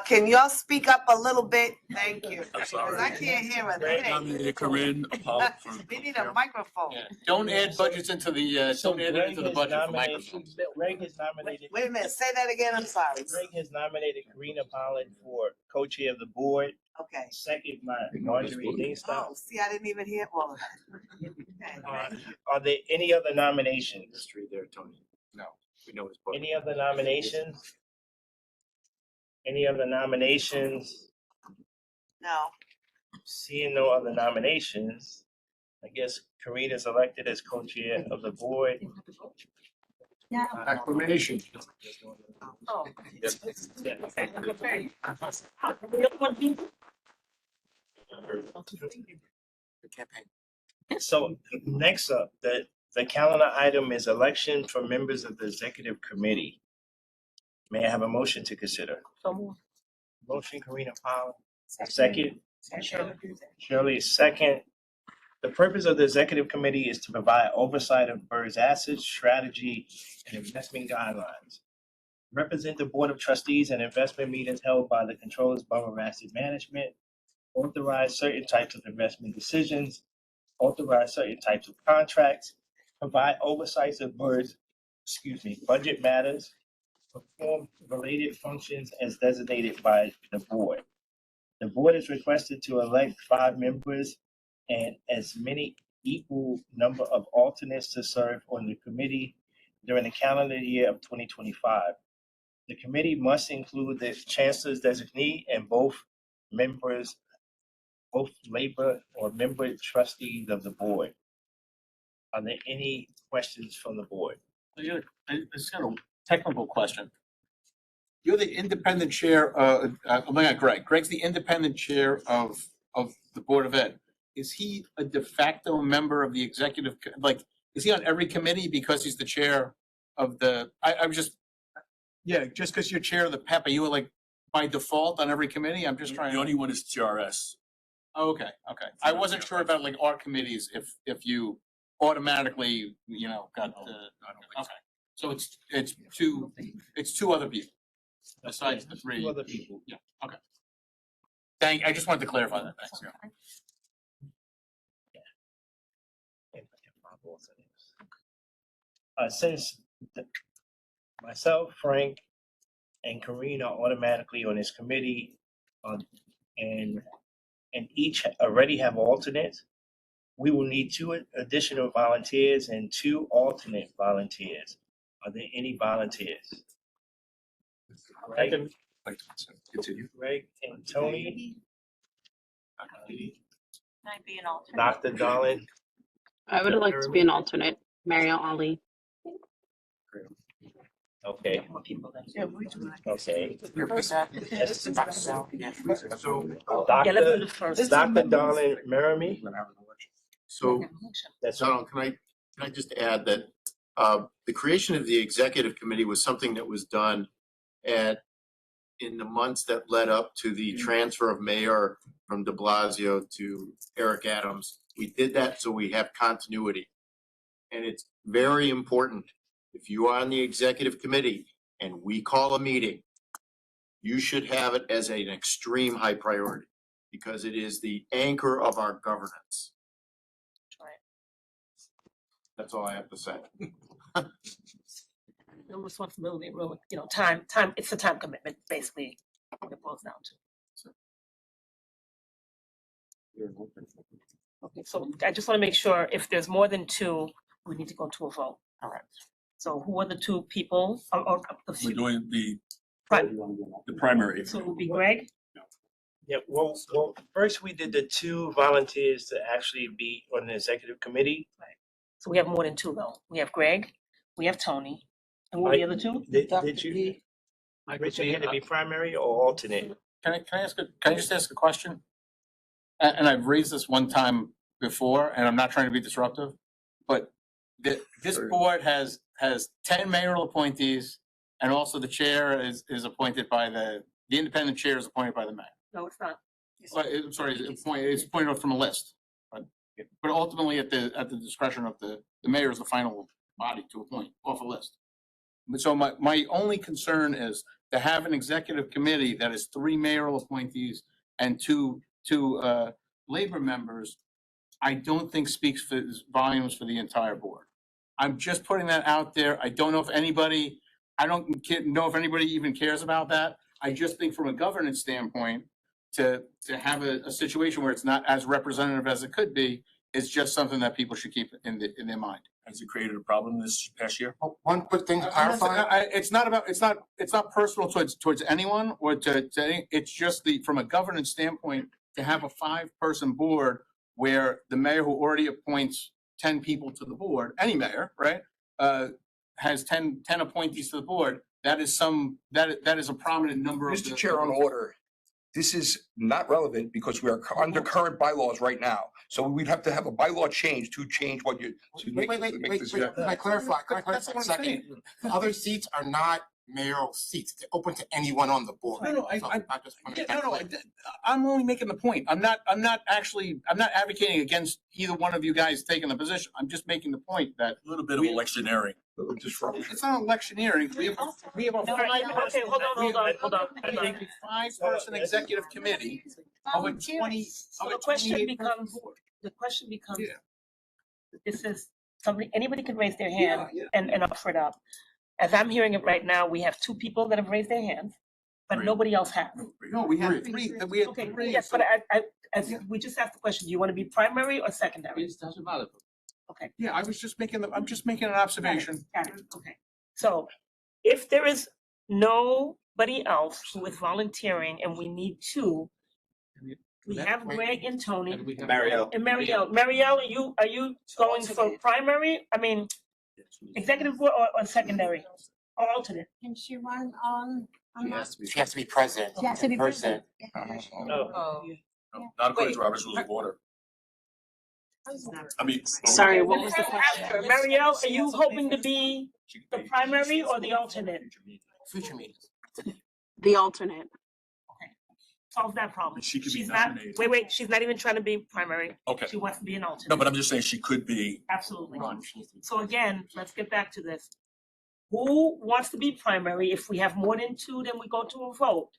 Can y'all speak up a little bit? Thank you. I'm sorry. Because I can't hear a Greg thing. nominated Corinne Pollan for. We need a microphone. Yeah. Don't add budgets into the, don't add it into the budget for microphones. Greg has nominated. Wait a minute, say that again, I'm sorry. Greg has nominated Corinna Pollan for co-chair of the board. Okay. Second, Marjorie Dingstop. Oh, see, I didn't even hear, well. Are there any other nominations? History there, Tony. No. We know his. Any other nominations? Any other nominations? No. Seeing no other nominations, I guess Corinna is elected as co-chair of the board. Acclamation. Oh. So next up, the calendar item is election for members of the executive committee. May I have a motion to consider? Motion, Corinna Pollan. Second? Shirley is second. The purpose of the executive committee is to provide oversight of BERS assets, strategy, and investment guidelines. Represent the Board of Trustees and investment meetings held by the Controllers Borough of Asset Management. Authorize certain types of investment decisions. Authorize certain types of contracts. Provide oversights of BERS, budget matters. Perform related functions as designated by the board. The board is requested to elect 5 members and as many equal number of alternates to serve on the committee during the calendar year of 2025. The committee must include the chancellor's designee and both labor or member trustees of the board. Are there any questions from the board? It's kind of a technical question. You're the independent chair, Greg. Greg's the independent chair of the Board of Ed. Is he a de facto member of the executive, is he on every committee because he's the chair of the, just because you're chair of the PEP, are you like by default on every committee? I'm just trying. The only one is TRS. Oh, okay. I wasn't sure about like our committees, if you automatically, got the, okay. So it's two other people besides the 3. 2 other people. Yeah, okay. I just wanted to clarify that, thanks. Since myself, Frank, and Karina are automatically on this committee, and each already have alternates, we will need 2 additional volunteers and 2 alternate volunteers. Are there any volunteers? I can continue. Greg and Tony, Can I be an alternate? Dr. Darlin. I would like to be an alternate. Mario Ali. Okay. Yeah, we do. Okay. So, Dr. Darlin Merriamy. So, That's Donald, can I just add that the creation of the executive committee was something that was done in the months that led up to the transfer of mayor from de Blasio to Eric Adams. We did that so we have continuity. And it's very important, if you are on the executive committee and we call a meeting, you should have it as an extreme high priority because it is the anchor of our governance. That's all I have to say. No responsibility, really, time, it's a time commitment, basically, what it boils down to. Okay, so I just want to make sure if there's more than 2, we need to go to a vote. All right. So who are the 2 people? Or We're doing the the primary. So it would be Greg? Yeah, well, first we did the 2 volunteers to actually be on the executive committee. So we have more than 2 though. We have Greg, we have Tony, and what were the other 2? Did you? Richard, you had to be primary or alternate? Can I just ask a question? And I've raised this one time before, and I'm not trying to be disruptive, but this board has 10 mayoral appointees, and also the chair is appointed by the independent chair is appointed by the mayor. No, it's not. I'm sorry, it's appointed from a list, but ultimately at the discretion of the mayor is the final body to appoint off a list. But so my only concern is to have an executive committee that is 3 mayoral appointees and two labor members, I don't think speaks for volumes for the entire board. I'm just putting that out there. I don't know if anybody even cares about that. I just think from a governance standpoint, to have a situation where it's not as representative as it could be is just something that people should keep in their mind. Has it created a problem this past year? One quick thing to clarify. It's not personal towards anyone or to it's just from a governance standpoint to have a 5-person board where the mayor who already appoints 10 people to the board, any mayor, right, has 10 appointees to the board. That is a prominent number of. Mr. Chair, on order. This is not relevant because we are under current bylaws right now. So we'd have to have a bylaw change to change what you. Wait, can I clarify? Can I clarify a second? Other seats are not mayoral seats. They're open to anyone on the board. No, So I just want to Yeah, make that no, clear. I'm only making the point. I'm not advocating against either one of you guys taking the position. I'm just making the point that A little bit of electioneering. it's not electioneering. We have a Okay, hold on. a five-person executive committee of a 20, So of the a question 28 becomes, person board. the question becomes, Yeah. this is somebody, anybody can raise their hand and offer it up. As I'm hearing it right now, we have 2 people that have raised their hands, but Three. nobody else has. No, we had Three. three, we had Okay, three. yes, but we just asked the question, do you want to be primary or secondary? It doesn't matter. Okay. Yeah, I'm just making an observation. Got it, okay. So if there is nobody else who is volunteering and we need 2, we have Greg and Tony. Marielle. And Marielle. Marielle, are you going for primary? I mean, executive board or secondary? Or alternate? Can she run on? She has to be present. She has to be in present. person. Oh. No, not according to Robert's Rules of Order. I mean. Sorry, what was the question? Marielle, are you hoping to be the primary or the alternate? Future meetings. The alternate. Solve that problem. She could be She's not, nominated. wait, she's not even trying to be primary. Okay. She wants to be an alternate. No, but I'm just saying she could be. Absolutely. So again, let's get back to this. Who wants to be primary? If we have more than 2, then we go to a vote.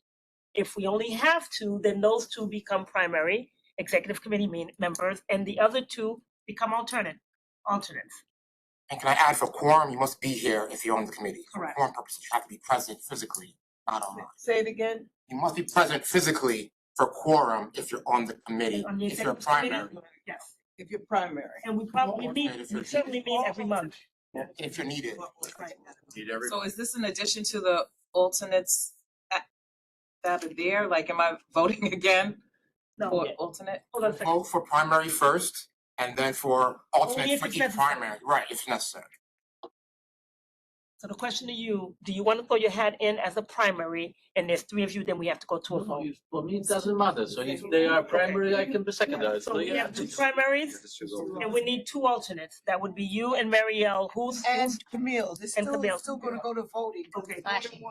If we only have 2, then those 2 become primary, executive committee members, and the other 2 become alternates. And can I add, for quorum, you must be here if you're on the committee. For Correct. quorum purposes, you have to be present physically, not online. Say it again. You must be present physically for quorum if you're on the committee, On the if you're executive committee? primary, Yes, If you're primary. and we probably meet, we certainly meet every month. if you're needed. Need every. So is this in addition to the alternates that are there? Like, am I voting again No, for alternate? hold on a second. Vote for primary first, and then for alternate if for it's each necessary. primary, right, if necessary. So the question to you, do you want to throw your hat in as a primary, and there's 3 of you, then we have to go to a vote? For me, it doesn't matter. So if they are primary, I can be secondary. So we have 2 primaries, and we need 2 alternates. That would be you and Marielle, who's, And Camille, this And Camille. still gonna go to voting. Okay. And you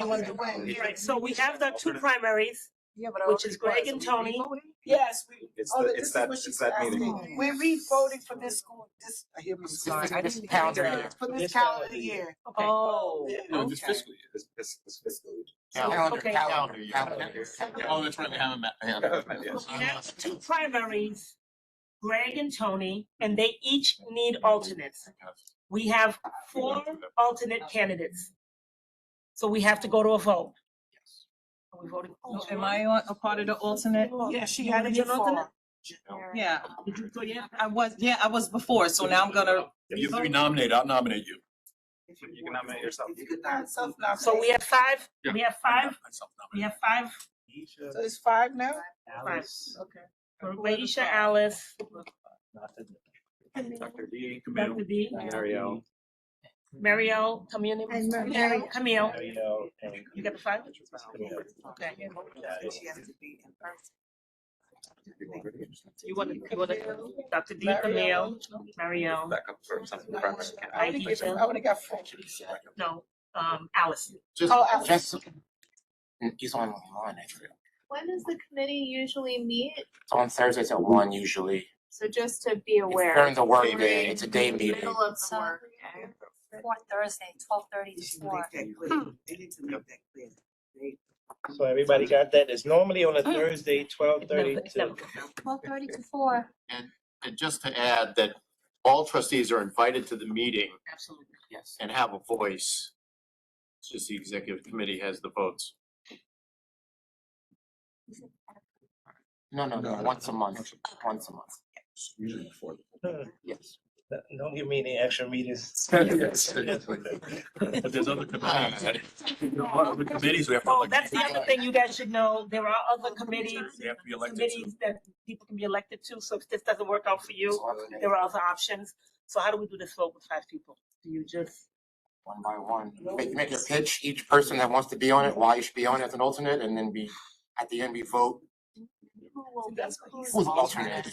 want to right, so we have the 2 primaries, Yeah, but I which already is Greg was. and Tony. Yes, we. It's oh, the- this it's is that- what it's she's that meeting. asking. We're re-voting for this school, I hear me sorry. I This didn't calendar hear year. that. For this This calendar calendar year. Okay. Oh, No, this okay. fiscal year. This fiscal year. Calendar, Okay. calendar, year. calendar. Oh, that's right, we haven't met. Yes. We have 2 primaries, Greg and Tony, and they each need alternates. We have 4 alternate candidates. So we have to go to a vote. Are we voting? Am I on a part of the alternate? Yeah, she You had wanna it be an alternate? before. Yeah, Did you throw your? I was before, so now I'm gonna. If you have to be nominated, I'll nominate you. You can nominate yourself. If you could not self-nominate. So we have 5, Yeah. we have 5, Myself we nominate. have 5, So it's 5 now? 5. Okay. For Raisha, Alice, Dr. D, Dr. D, Marielle. Marielle, tell me your name. Marielle. Camille, Marielle and you got the 5? Camille. Okay. She has to be in person. You want Dr. D, Camille, Marielle, Back up for something primary. I only got 4. no, Alice. Just, Oh, Alex. just, he's online, I feel. When does the committee usually meet? It's on Thursdays at 1 usually. So just to be aware. During the work day, it's a day meeting. Middle of the work. Fourth Thursday, 12:30 They to should 4. make that clear. They need to make that clear. So everybody got that? It's normally on a Thursday, 12:30 to. 12:30 to 4. And just to add that all trustees are invited to the meeting Absolutely. Yes. and have a voice. It's just the executive committee has the votes. No, once a month, Usually before. yes. Don't give me any extra meetings. But there's other committees we have to Oh, elect. that's the other thing you guys should know. There are other committees, They have to be elected to. committees that people can be elected to. So if this doesn't work out for you, there are other options. So how do we do this vote with 5 people? Do you just? One by one. Make your pitch, each person that wants to be on it, why you should be on it as an alternate, and then at the end, we vote who will be Who's the alternate?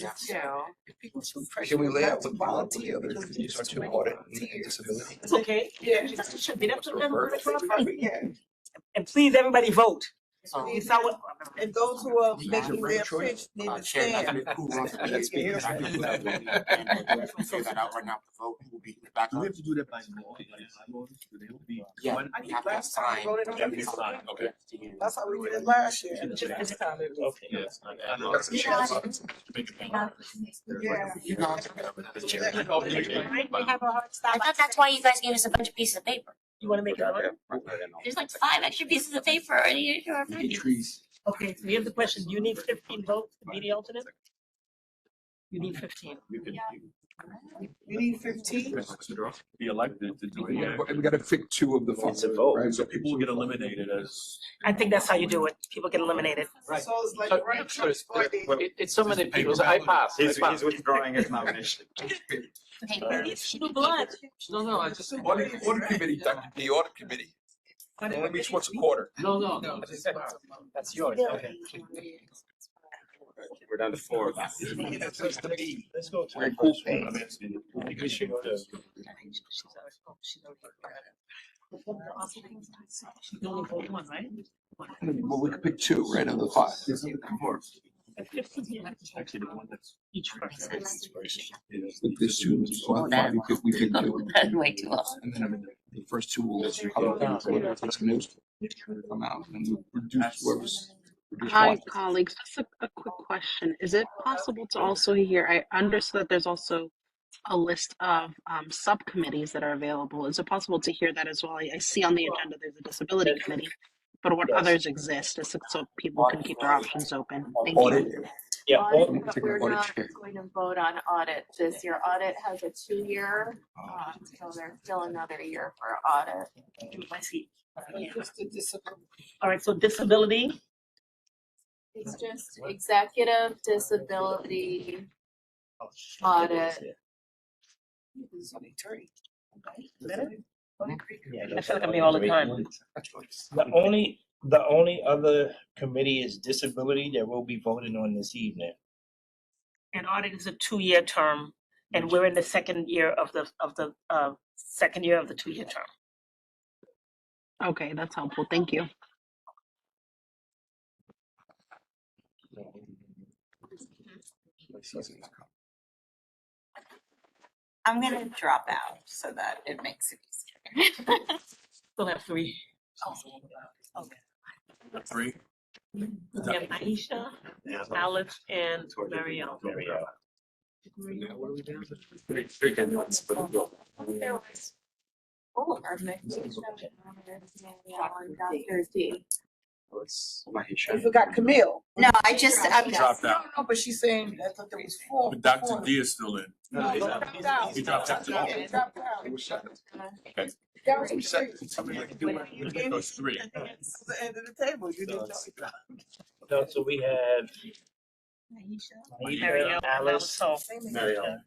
Can we lay out the volunteer, these are two audit and disability? It's okay. Yeah. It should be. That's what Yeah. And please, everybody vote. So, It's our- And those who are making their pitch need to Chair, stand. who wants to be speaker? I can do that. And figure that out right now, the vote, who will be back Do we on. have to do that by law? Like bylaws? Do they have to be? Yeah, one- we have to sign. voted on it. Sign, okay. That's how we did it last year. Okay. Yes. That's the chance. Yeah. You know. We have a hard stop. I thought that's why you guys gave us a bunch of pieces of paper. You wanna make it hard? There's like 5 extra pieces of paper. Trees. Okay, so here's the question. Do you need 15 votes to be the alternate? You need 15. You can You need 15? be elected to do it, yeah. We gotta pick two of the funds. It's a vote. Right, So people will get eliminated as. I think that's how you do it. People get eliminated. So it's like So- right so it's- for the. It's so many people, I pass. He's withdrawing his nomination. Paper. New blood. No, I just. Audit committee, the audit committee, only meets once a quarter. No. That's yours, okay. We're down to 4. Let's go to We're the cool first one. I'm asking you. We should go to, She's only vote one, right? Well, we could pick two, right, of the 5. Actually, the one that's. Each person. With this two, so I thought we could do. That's way too long. And then the first two will come out and we'll reduce whoever's. reduce Hi, one. colleagues. Just a quick question. Is it possible to also hear, I understood there's also a list of subcommittees that are available. Is it possible to hear that as well? I see on the agenda there's a disability committee, but what Yes. others exist is so people can keep their options open. Thank you. Audit. yeah, Audit, but Take we're an audit not check. going to vote on audit this year. Audit has a 2-year, so there's still another year for audit. I see. Just the discipline. All right, so disability, It's just executive disability audit. He's an attorney. I feel like I'm here all the time. The only other committee is disability that we'll be voting on this evening. And audit is a 2-year term, and we're in the second year of the second year of the 2-year term. Okay, that's helpful. Thank you. I'm gonna drop out so that it makes it easier. Still have 3. Three. We have Aisha, Alex, and Marielle. Three candidates, but go. Oh, our next. Dr. D. You forgot Camille. No, I'm just. Dropped out. No, but she's saying, I thought there was 4. But Dr. D is still in. No, he dropped out. He dropped out too. Yeah, he dropped out. Okay. That was We the said- Somebody can do it. Look at those 3. end of the table. You didn't know. No, so we have Marielle, Alice, Marielle.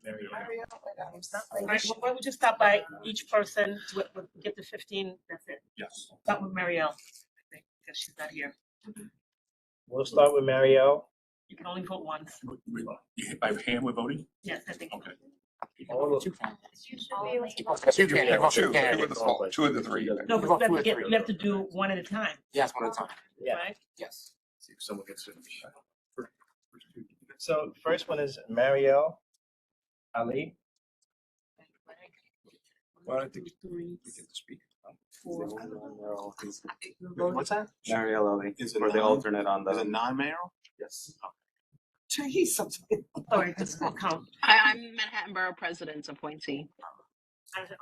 All right, well, why don't we just stop by each person, get the 15, that's it. Yes. Start with Marielle, I think, because she's not here. We'll start with Marielle. You can only vote once. You hit by hand with voting? Yes, I think. Okay. All of Two candidates. Two of the 3. No, but you have to do one at a time, Yes, one at a time. Yeah. right? Yes. See if someone gets it. So first one is Marielle Ali. Well, I think we get to speak. What's that? Marielle Ellie for the alternate on the. Is it non-mayoral? Yes. He's something. All right, this will count. I'm Manhattan Borough President's appointee.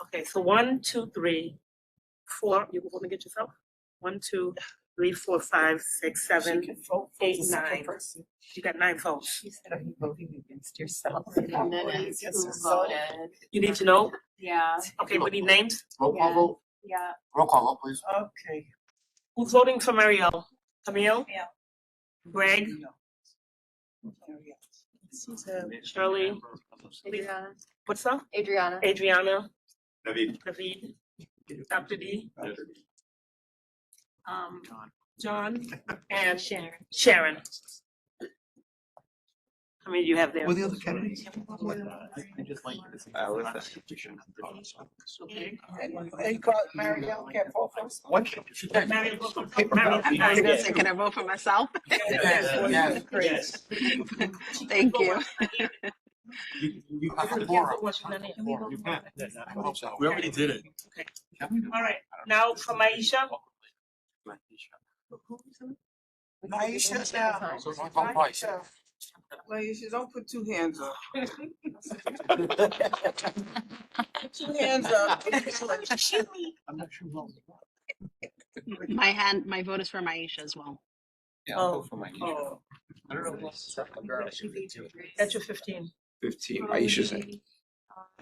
Okay, so 1, 2, 3, 4, you want to get yourself? 1, 2, 3, 4, 5, 6, 7, 8, 9. You got 9 votes. You said, are you voting against yourself? Minutes who voted. You need to know? Yeah, Okay, we need names. Roll call vote. yeah. Roll call vote, please. Okay. Who's voting for Marielle? Camille? Yeah. Greg? Shirley? Adriana. What's up? Adriana. Adriana? David. David? Dr. D? John? And Sharon. How many do you have there? Were the other candidates? Okay. And call Marielle, can't vote for us? One candidate. Mariel, I was gonna say, can I vote for myself? Yes. Yes. Thank you. You have a You forum. can't vote once you're not in. You can. I hope so. We already did it. All right, now for Maisha. Maisha, now. So it's only twice. Maisha, don't put two hands up. Put two hands up. I'm not sure. My vote is for Maisha as well. Yeah, Oh. I'll vote for my. Oh, I don't know. that's your 15. 15, Aisha's in.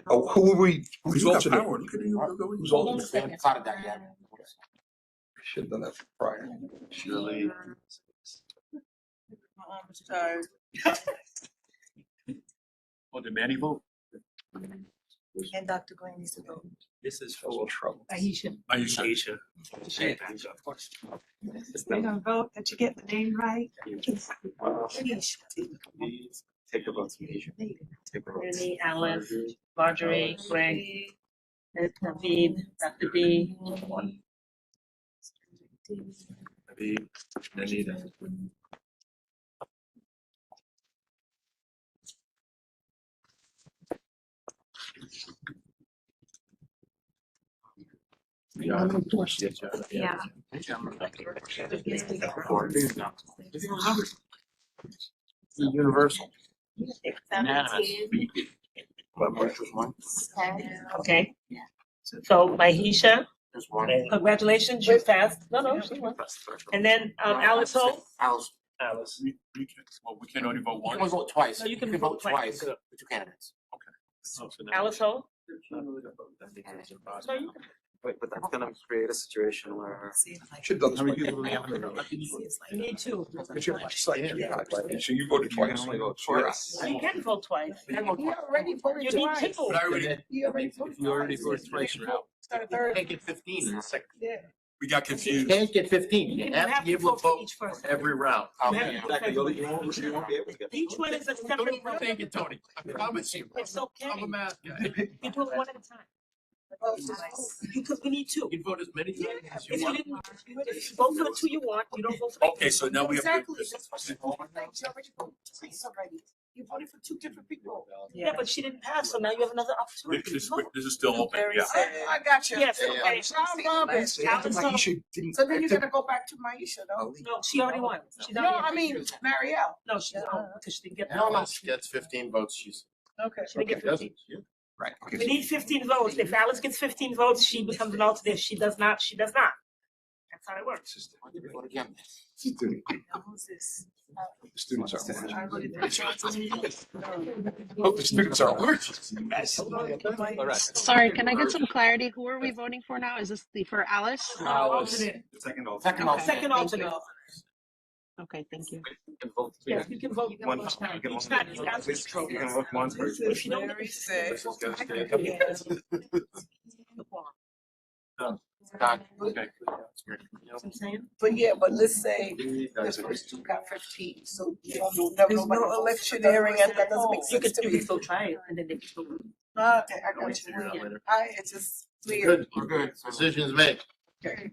Oh, who were we? Who's alternate? Look at you. Who's alternate? We haven't decided that yet. Should have done that prior. Shirley. I'm tired. Oh, did Manny vote? And Dr. Green needs to vote. This is A little trouble. Aisha. Aisha. We're gonna vote that you get the name right. Take the votes, Asia. Take the votes. Annie, Alice, Marjorie, Greg, Naveed, Dr. D. Maybe Anita. Yeah. Yeah. Universal. Seventeen. Okay. So Maisha, There's one. congratulations, you passed. No, she won. And then Alice Ho. Alice. Alice. We can only vote You once. can only vote twice. No, you can vote vote twice twice. with two candidates. Alice Ho. But that's gonna create a situation where. Should have done this. How many way. people do we have in the room? You need two. But you're just like, so you voted twice. You can vote twice. He already voted You need twice. two. But I already, He already voted you already twice. voted twice, you're out. Can't get 15 in the second. Yeah. We got You confused. can't get 15. You You have to be able to vote each person. Every round. You have to vote for everyone. You won't be able to get. Each one is a separate vote. Thank you, Tony. I promise you. It's okay. I'm a math guy. You do it one at a time. Because we need two. You can vote as many times as If you you want. didn't, if you vote for the two you want, you don't vote for the. Okay, so now we have. Exactly, that's what she voted. She already voted twice already. You voted for two different people. Yeah, but she didn't pass, so now you have another opportunity. This is still open, yeah. I got you. Yes, okay. Alice Ho. So then you're gonna go back to Maisha, though? No, she already won. She's No, already. I mean, Marielle. No, she's on, because she didn't get. No, no, she gets 15 votes. She's. Okay. She didn't get 15. Right. We need 15 votes. If Alice gets 15 votes, she becomes an alternate. If she does not, she does not. That's how it works. Vote again. Student- Who's this? The students are. I voted for Johnson. Oh, the students are. All right. Sorry, can I get some clarity? Who are we voting for now? Is this for Alice? Alternate. Second alternate. Second alternate. Second alternate. Okay, thank you. You can vote. Yes, you can vote One. each time. You can Each time you vote. ask. You can vote once. If you don't. Very sad. Done. Okay. I'm saying? But yeah, but let's say the first two got 15, so you don't know, there's no electioneering, and that doesn't make You sense could, to you me. could still try it, and then they can still. Okay, I got you. It's just weird. Good, we're good. Decision is made.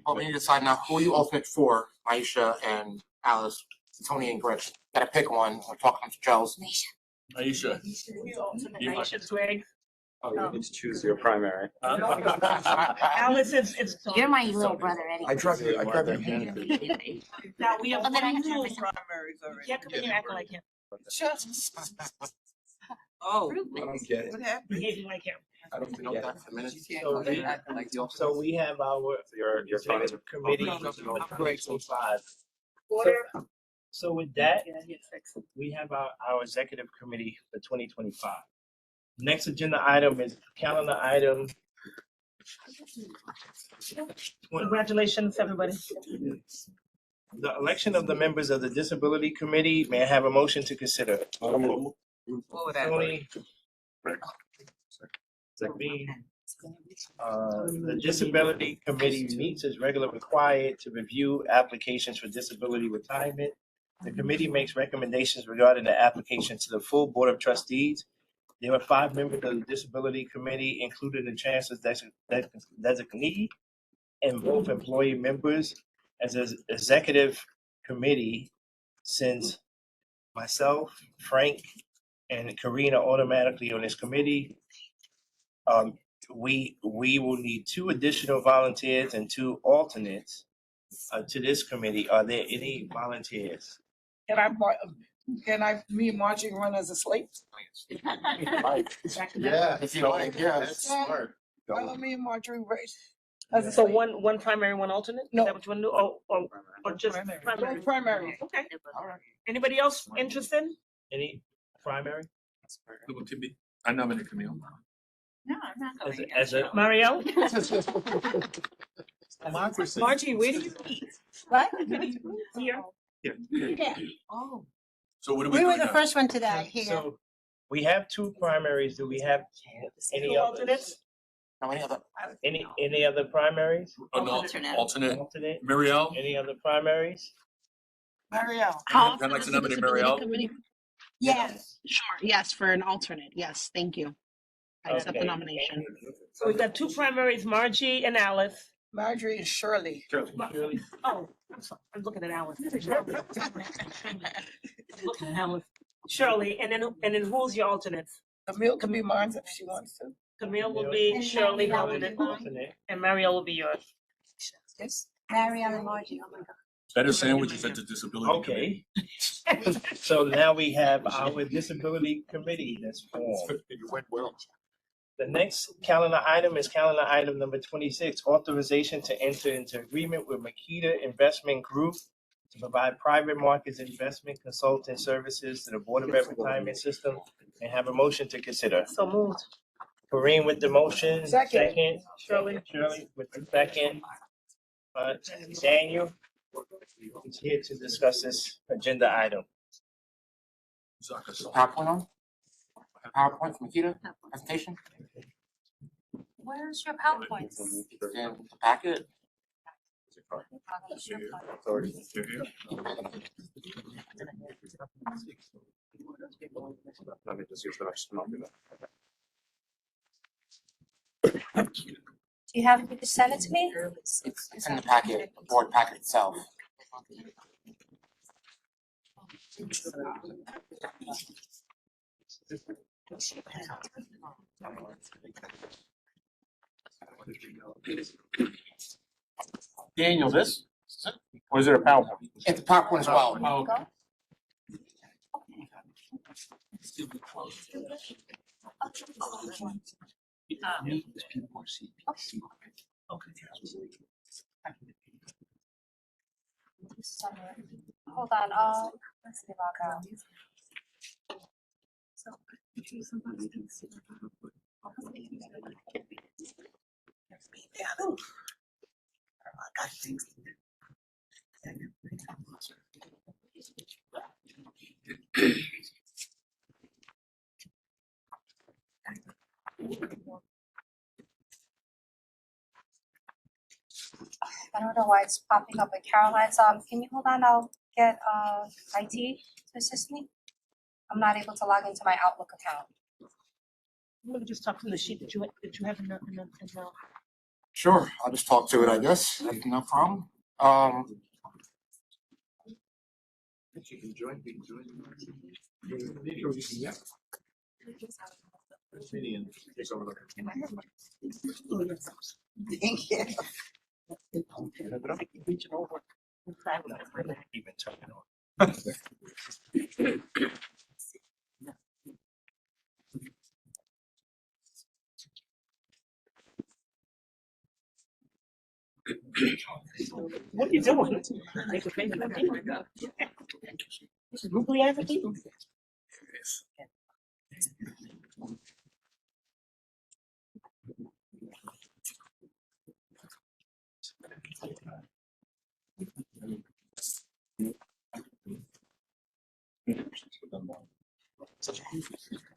Well, we need to decide now who you alternate for, Aisha and Alice, Tony and Greg. Gotta pick one. We're talking to Charles. Aisha. Aisha, Greg. Oh, you can choose your primary. Alice is. You're my little brother anyway. I drive you. Now, we have Oh, then I one have to rule. Primaries already. Can't come in here acting like him. Oh. I don't get it. What happened? Behaving like him. I don't You know, get it. that's the minutes. So we have our Your executive committee No, no, no. of 2025. Order. So with that, Yeah, he had sex. we have our executive committee for 2025. Next agenda item is calendar item. Congratulations, everybody. The election of the members of the disability committee. May I have a motion to consider? What would that Tony. Me. The disability committee meets as regular required to review applications for disability retirement, The committee makes recommendations regarding the application to the full Board of Trustees. There are 5 members of the Disability Committee, including the Chancellor's designee and both employee members. As an executive committee, since myself, Frank, and Karina automatically on this committee, we will need 2 additional volunteers and 2 alternates to this committee. Are there any volunteers? Me and Margie run as a slate? Yeah, if you like, yeah, that's smart. Me and Marjorie race. So one primary, one alternate? No. Is that what you want to do? Or just primary? Primary. Okay. Anybody else interested? Any primary? I nominate Camille. No, I'm not going As a Mario? Democracy. Margie, where do you eat? What? Here? Yeah. Oh. So what do we We do were the now? first one today here. So we have 2 primaries. Do we have any Two others? alternates? No, any other, Any other primaries? Oh, no, Alternate. alternate. Alternate? Muriel? Any other primaries? Marielle. I'd like to nominate Muriel. Yes. Sure, yes, for an alternate, yes, thank you. I accept the Okay. nomination. So we've got 2 primaries, Margie and Alice. Marjorie and Shirley. Shirley? Oh, I'm sorry, I'm looking at Alice. Looking at Alice. Shirley, and then who's your alternates? Camille can be mine if she wants to. Camille will be Shirley alternate, Alternate. and Mario will be yours. Yes. Marielle and Margie, oh my God. Better sandwiches at the disability. Okay. So now we have our disability committee that's formed. You went well. The next calendar item is calendar item number 26, authorization to enter into agreement with Makita Investment Group to provide private markets investment consulting services to the Board of Retirement System, and have a motion to consider. So moved. Kareem with the motion. Second. Shirley with the second. Daniel is here to discuss this agenda item. PowerPoint on? PowerPoint from Makita, presentation? Where's your PowerPoint? It's in the packet. Let me just use the next one. Do you have it? You can send it to me? It's in the packet, the board packet itself. Daniel, this? Or is it a PowerPoint? It's a PowerPoint as well. Oh, okay. Hold on, let's see if I'll go. I don't know why it's popping up with Caroline's. Can you hold on? I'll get IT to assist me. I'm not able to log into my Outlook account. Let me just talk from the sheet that you have in the. Sure, I'll just talk to it, I guess. No problem. You can join. Thank you. Even turn it on. What are you doing? This is googly everything.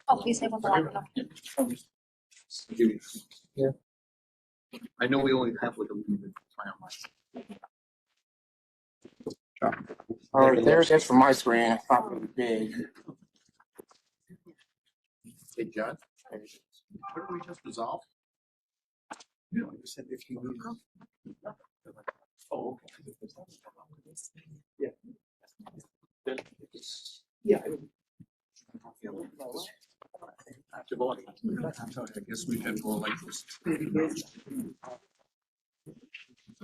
Oh, please say what the laptop. Yeah. I know we only have like a limited time. All right, there it is from my screen. It's not really big. Hey, John, what did we just resolve? Yeah, you said if you need. Oh, okay. Yeah. Yeah. I guess we can go like this.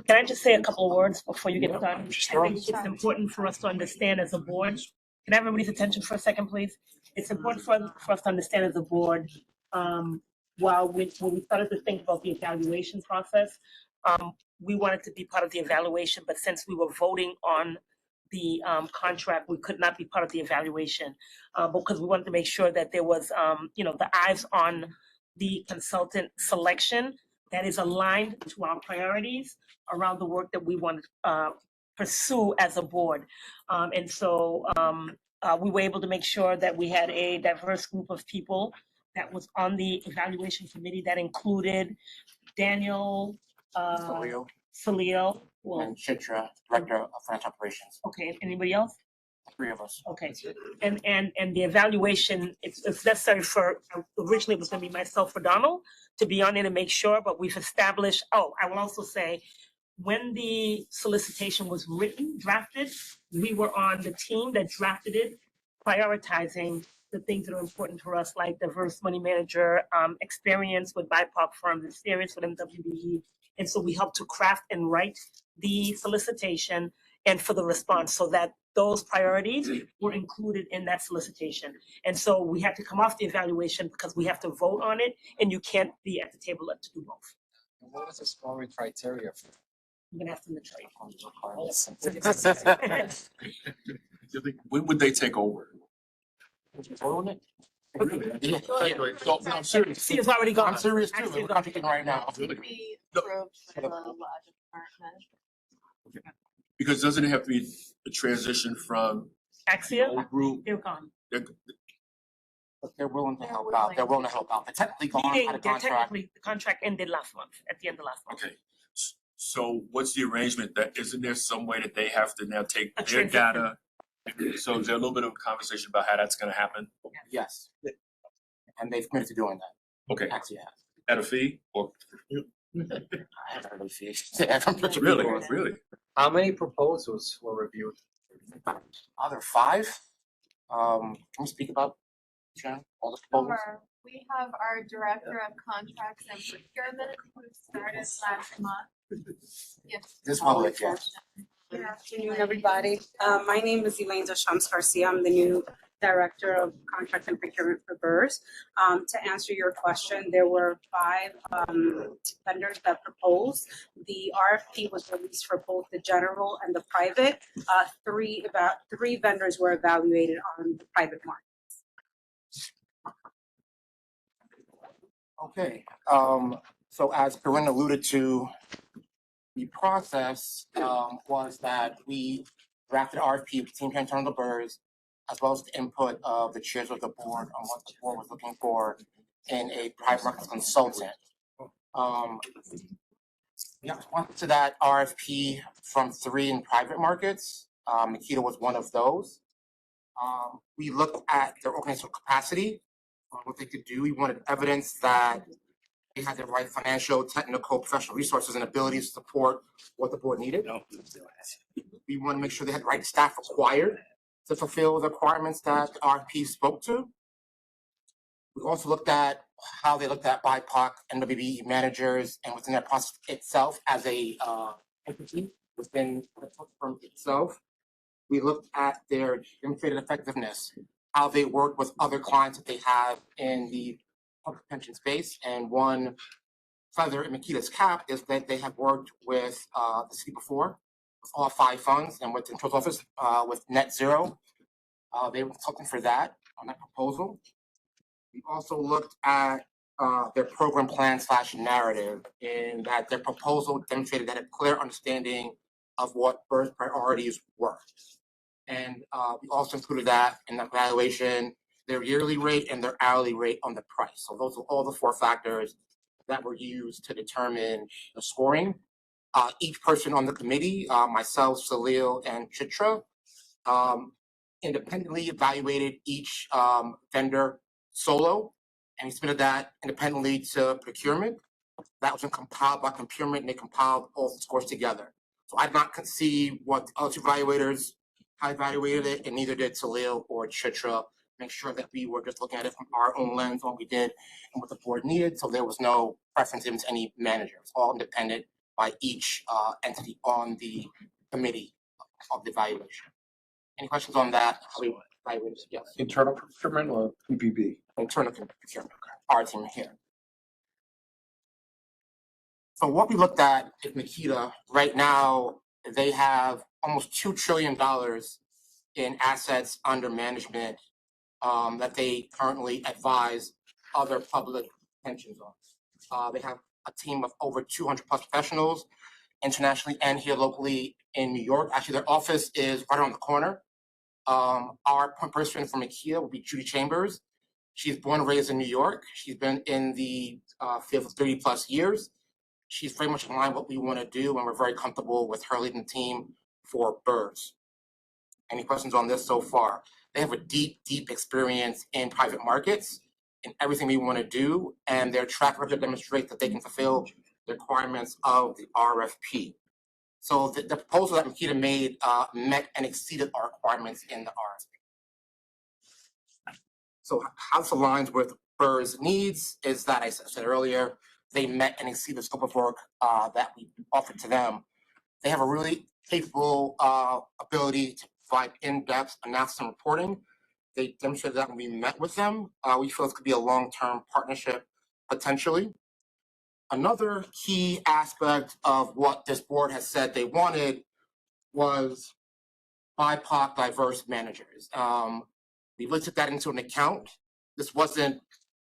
Can I just say a couple of words before you get started? I think it's important for us to understand as a board. Can I have everybody's attention for a second, please? It's important for us to understand as a board, when we started to think about the evaluation process, we wanted to be part of the evaluation, but since we were voting on the contract, we could not be part of the evaluation, because we wanted to make sure that there was, the eyes on the consultant selection that is aligned to our priorities around the work that we want to pursue as a board. And so we were able to make sure that we had a diverse group of people that was on the evaluation committee that included Daniel Salil. And Chitra, Director of Financial Operations. Okay, anybody else? 3 of us. Okay, and the evaluation, it's necessary for, originally it was gonna be myself for Donald to be on it and make sure, but we've established, I will also say, when the solicitation was drafted, we were on the team that drafted it, prioritizing the things that are important for us, like diverse money manager, experience with BIPOC firms, experience with MWBE. And so we helped to craft and write the solicitation and for the response so that those priorities were included in that solicitation. And so we had to come off the evaluation because we have to vote on it and you can't be at the table to do both. What was the scoring criteria for? I'm gonna have to try. When would they take over? Really? Yeah. No, I'm serious. See, it's already gone. I'm serious too. We're contracting right now. We approved for the lodge department. Because doesn't it have to be a transition from Axia, old group? they're gone. But they're willing to help out. They're willing to help out. They're technically gone Meaning, out of they're contract. technically, the contract ended last month, at the end of last month. Okay, so what's the arrangement that, isn't there some way that they have to now take A their transition. data? So is there a little bit of a conversation about how that's gonna happen? Yes. And they've committed to doing that. Okay, Actually, yeah. at a fee or? I haven't heard of fees. Really? How many proposals were reviewed? Other 5? Can you speak about, Sharon, all the proposals? Sure. We have our Director of Contracts and Procurement who started last month. Yes. This public, yes. Good afternoon, everybody. My name is Elaine Shams Garcia. I'm the new Director of Contract and Procurement for BERS. To answer your question, there were 5 vendors that proposed. The RFP was released for both the general and the private. 3 vendors were evaluated on the private market. Okay, so as Corinne alluded to, the process was that we drafted RFP with Team Internal to BERS, as well as the input of the chairs of the board on what the board was looking for in a private market consultant. We responded to that RFP from 3 in private markets. Nikita was one of those. We looked at their organizational capacity, what they could do. We wanted evidence that they had the right financial, technical, professional resources and abilities to support what the board needed. We want to make sure they had the right staff required to fulfill the requirements that the RFP spoke to. We also looked at how they looked at BIPOC and WBE managers and within that process itself as a entity within the firm itself. We looked at their demonstrated effectiveness, how they work with other clients that they have in the public pension space. And one feather in Nikita's cap is that they have worked with the city before, with all 5 funds, and with the control's office with net zero. They were consulting for that on that proposal. We also looked at their program plan / narrative, in that their proposal demonstrated that a clear understanding of what BERS priorities were. And we also included that in the evaluation, their yearly rate and their hourly rate on the price. So those are all the 4 factors that were used to determine the scoring. Each person on the committee, myself, Salil, and Chitra, independently evaluated each vendor solo, and we submitted that independently to procurement. That was compiled by procurement, and they compiled all the scores together. So I did not see what the other two evaluators had evaluated it, and neither did Salil or Chitra. Make sure that we were just looking at it from our own lens, what we did and what the board needed. So there was no preference given to any manager. It's all independent by each entity on the committee of the evaluation. Any questions on that? How we evaluated it? Yes. Internal procurement or PPP? Internal procurement, our team here. So what we looked at is Nikita. Right now, they have almost $2 trillion in assets under management that they currently advise other public pensions on. They have a team of over 200 plus professionals internationally and here locally in New York. Actually, their office is right around the corner. Our point person from IKEA will be Judy Chambers. She's born and raised in New York. She's been in the field for 30 plus years. She's very much in line with what we want to do, and we're very comfortable with her leading the team for BERS. Any questions on this so far? They have a deep experience in private markets in everything we want to do, and their track record demonstrates that they can fulfill the requirements of the RFP. So the proposal that Makita made met and exceeded our requirements in the RFP. So how this aligns with BERS needs is that I said earlier, they met and exceeded the scope of work that we offered to them. They have a really capable ability to provide in-depth analysis and reporting. They demonstrated that when we met with them. We feel this could be a long-term partnership potentially. Another key aspect of what this board has said they wanted was BIPOC diverse managers. We took that into an account. This wasn't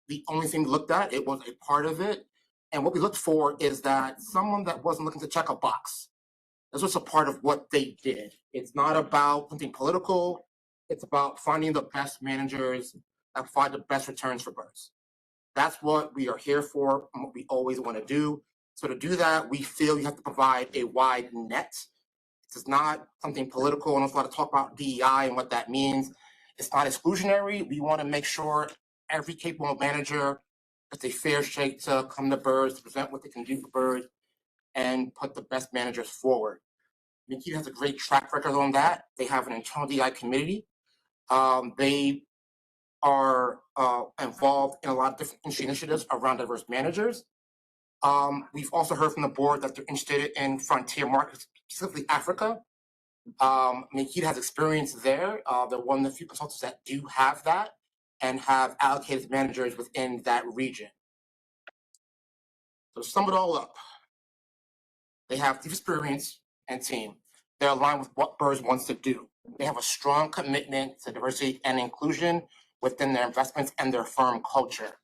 the only thing we looked at, it was a part of it. And what we looked for is that someone that wasn't looking to check a box. This was a part of what they did. It's not about something political, it's about finding the best managers that provide the best returns for BERS. That's what we are here for and what we always want to do. So to do that, we feel you have to provide a wide net. This is not something political, and there's a lot of talk about DEI and what that means. It's not exclusionary. We want to make sure every capable manager gets a fair shake to come to BERS, to present what they can do for BERS, and put the best managers forward. Nikita has a great track record on that. They have an internal DEI committee. They are involved in a lot of different industry initiatives around diverse managers. We've also heard from the board that they're interested in frontier markets, specifically Africa. Nikita has experience there. They're one of the few consultants that do have that and have allocated managers within that region. So to sum it all up, they have deep experience and team. They're aligned with what BERS wants to do. They have a strong commitment to diversity and inclusion within their investments and their firm culture.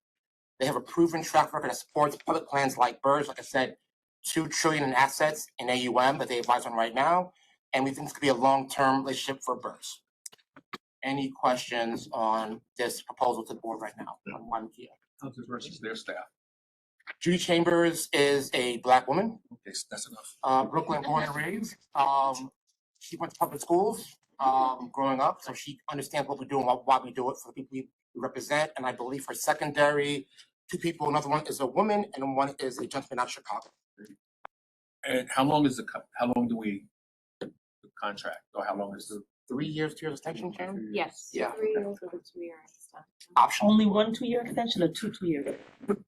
They have a proven track record that supports public plans like BERS, like I said, $2 trillion in assets in AUM that they advise on right now. And we think this could be a long-term relationship for BERS. Any questions on this proposal to the board right now? On one here. Versus their staff. Judy Chambers is a Black woman. Okay, that's enough. Brooklyn born and raised. She went to public schools growing up, so she understands what we do and why we do it for the people we represent. And I believe for secondary, two people, another one is a woman and one is a gentleman out of Chicago. And how long is how long do we the contract, or how long is the 3 years, 2 years extension, Karen? Yes, Yeah. 3 years with a 2-year extension. Optional. Only 1 2-year extension or 2 2-year?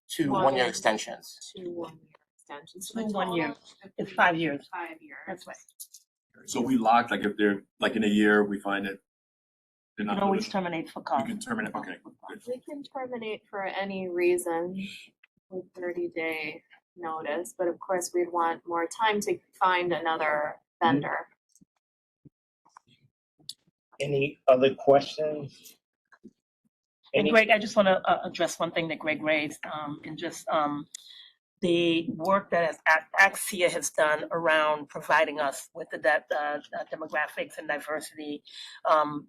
2 1-year extensions. 2 1-year extensions. 2 1 year. It's 5 years. 5 years. That's right. so we locked, like if they're like in a year we find it they're You not can always living- terminate for you cause. can terminate. Okay, good. We can terminate for any reason with 30-day notice, but of course we'd want more time to find another vendor. Any other questions? And Any, Greg, I just want to address one thing that Greg raised, and just the work that Axia has done around providing us with the demographics and diversity,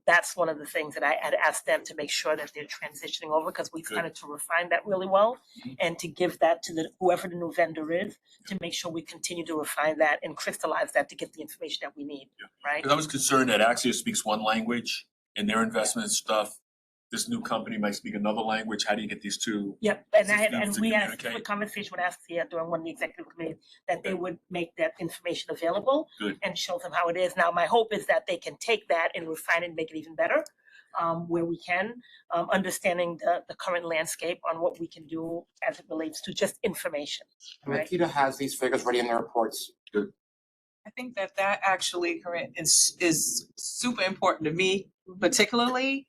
that's one of the things that I had asked them to make sure that they're transitioning over, because we started to refine that really well, and to give that to whoever the new vendor is, to make sure we continue to refine that and crystallize that to get the information that we need, right? Because I was concerned that Axia speaks one language in their investment stuff. This new company might speak another language. How do you get these two? Yep, and systems to we had communicate? a conversation with Axia during one of the executive committees that they would make that information available and show them how it is. Now, my hope is that they can take that and refine it and make it even better, where we can, understanding the current landscape on what we can do as it relates to just information, right? Makita has these figures ready in their reports. Good. I think that actually, Corinne, is super important to me, particularly,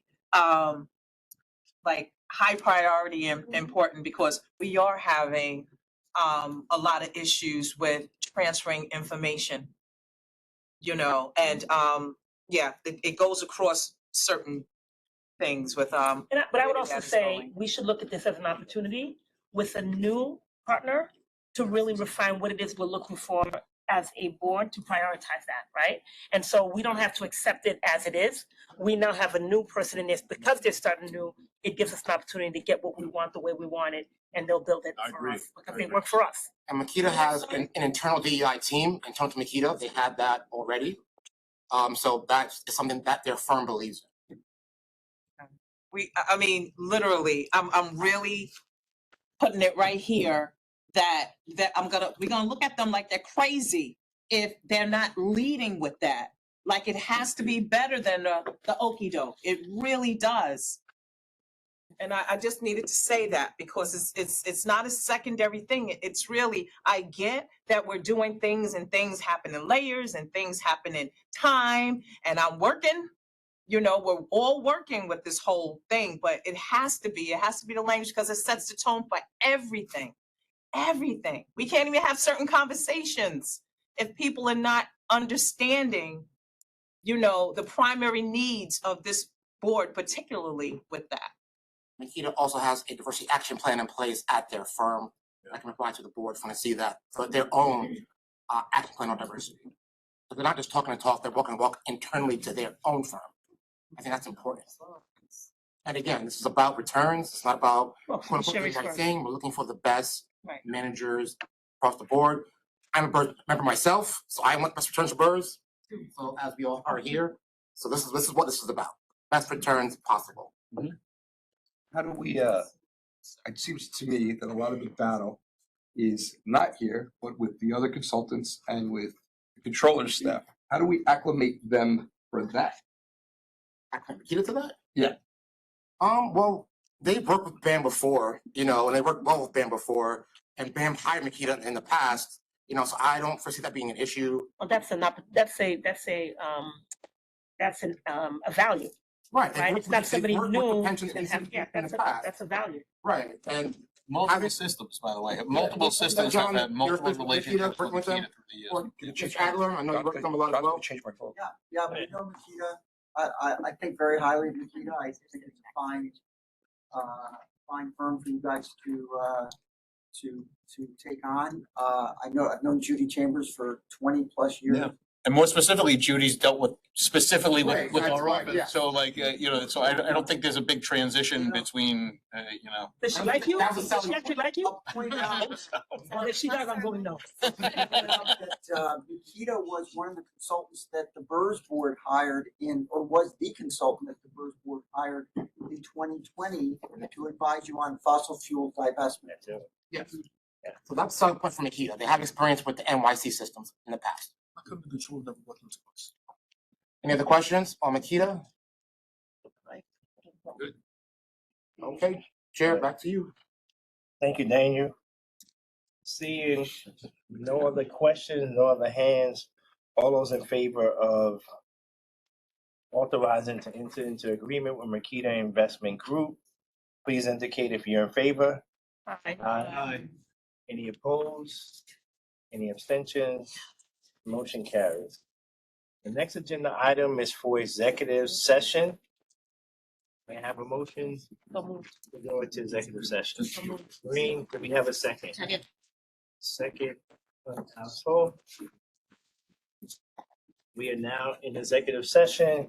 like high priority and important, because we are having a lot of issues with transferring information, you know, and yeah, it goes across certain things with But I would also that is say going. we should look at this as an opportunity with a new partner to really refine what it is we're looking for as a board, to prioritize that, right? And so we don't have to accept it as it is. We now have a new person in this, because they're starting new, it gives us an opportunity to get what we want the way we want it, and they'll build it for us, because they work for us. And Makita has an internal DEI team, internal to Makita, they had that already. So that's something that their firm believes in. I mean, literally, I'm really putting it right here that we're gonna look at them like they're crazy if they're not leading with that. Like, it has to be better than the okie doke. It really does. And I just needed to say that, because it's not a secondary thing. It's really, I get that we're doing things and things happen in layers and things happen in time, and I'm working, you know, we're all working with this whole thing, but it has to be the language, because it sets the tone for everything. Everything. We can't even have certain conversations if people are not understanding, you know, the primary needs of this board, particularly with that. Makita also has a diversity action plan in place at their firm. I can provide to the board if you want to see that, for their own action plan on diversity. So they're not just talking to talk, they're walking the walk internally to their own firm. I think that's important. And again, this is about returns. It's not about quote unquote the right thing. We're looking for the best managers across the board. I'm a BERS member myself, so I want best returns for BERS. So as we all are here, so this is what this is about. Best returns possible. How do we, it seems to me that a lot of the battle is not here, but with the other consultants and with the controller's staff. How do we acclimate them for that? Acclimate to that? Yeah. Well, they've worked with BAM before, you know, and they worked well with BAM before, and BAM hired Makita in the past, you know, so I don't foresee that being an issue. Well, that's a value. Right. It's not somebody new. That's a value. Right. And multiple systems, by the way, multiple systems have had multiple relationships with Makita through the years. Chief Adler, I know you worked with them a lot as well. Change my phone. Yeah, but you know, Makita, I think very highly of Makita. I think it's a fine firm for you guys to take on. I've known Judy Chambers for 20 plus years. Yeah. And more specifically, Judy's dealt with specifically with Right, our right, office. yeah. So like, you know, so I don't think there's a big transition between, you know. Does she like you? That was Does she actually like you? Point out If she does, I'm voting no. that Makita was one of the consultants that the BERS board hired or was the consultant that the BERS board hired in 2020 to advise you on fossil fuel divestment. Yes. Yeah. So that's a selling point for Makita. They have experience with the NYC systems in the past. How come the control never worked into us? Any other questions on Makita? Good. Okay, Chair, back to you. Thank you, Daniel. Seeing no other questions, no other hands, all those in favor of authorizing to enter into agreement with Makita Investment Group, please indicate if you're in favor. Aye. Any opposed? Any abstentions? Motion carries. The next agenda item is for executive session. May I have a motion? So moved. To go into executive session. Green, do we have a second? Second. Second, household. We are now in executive session.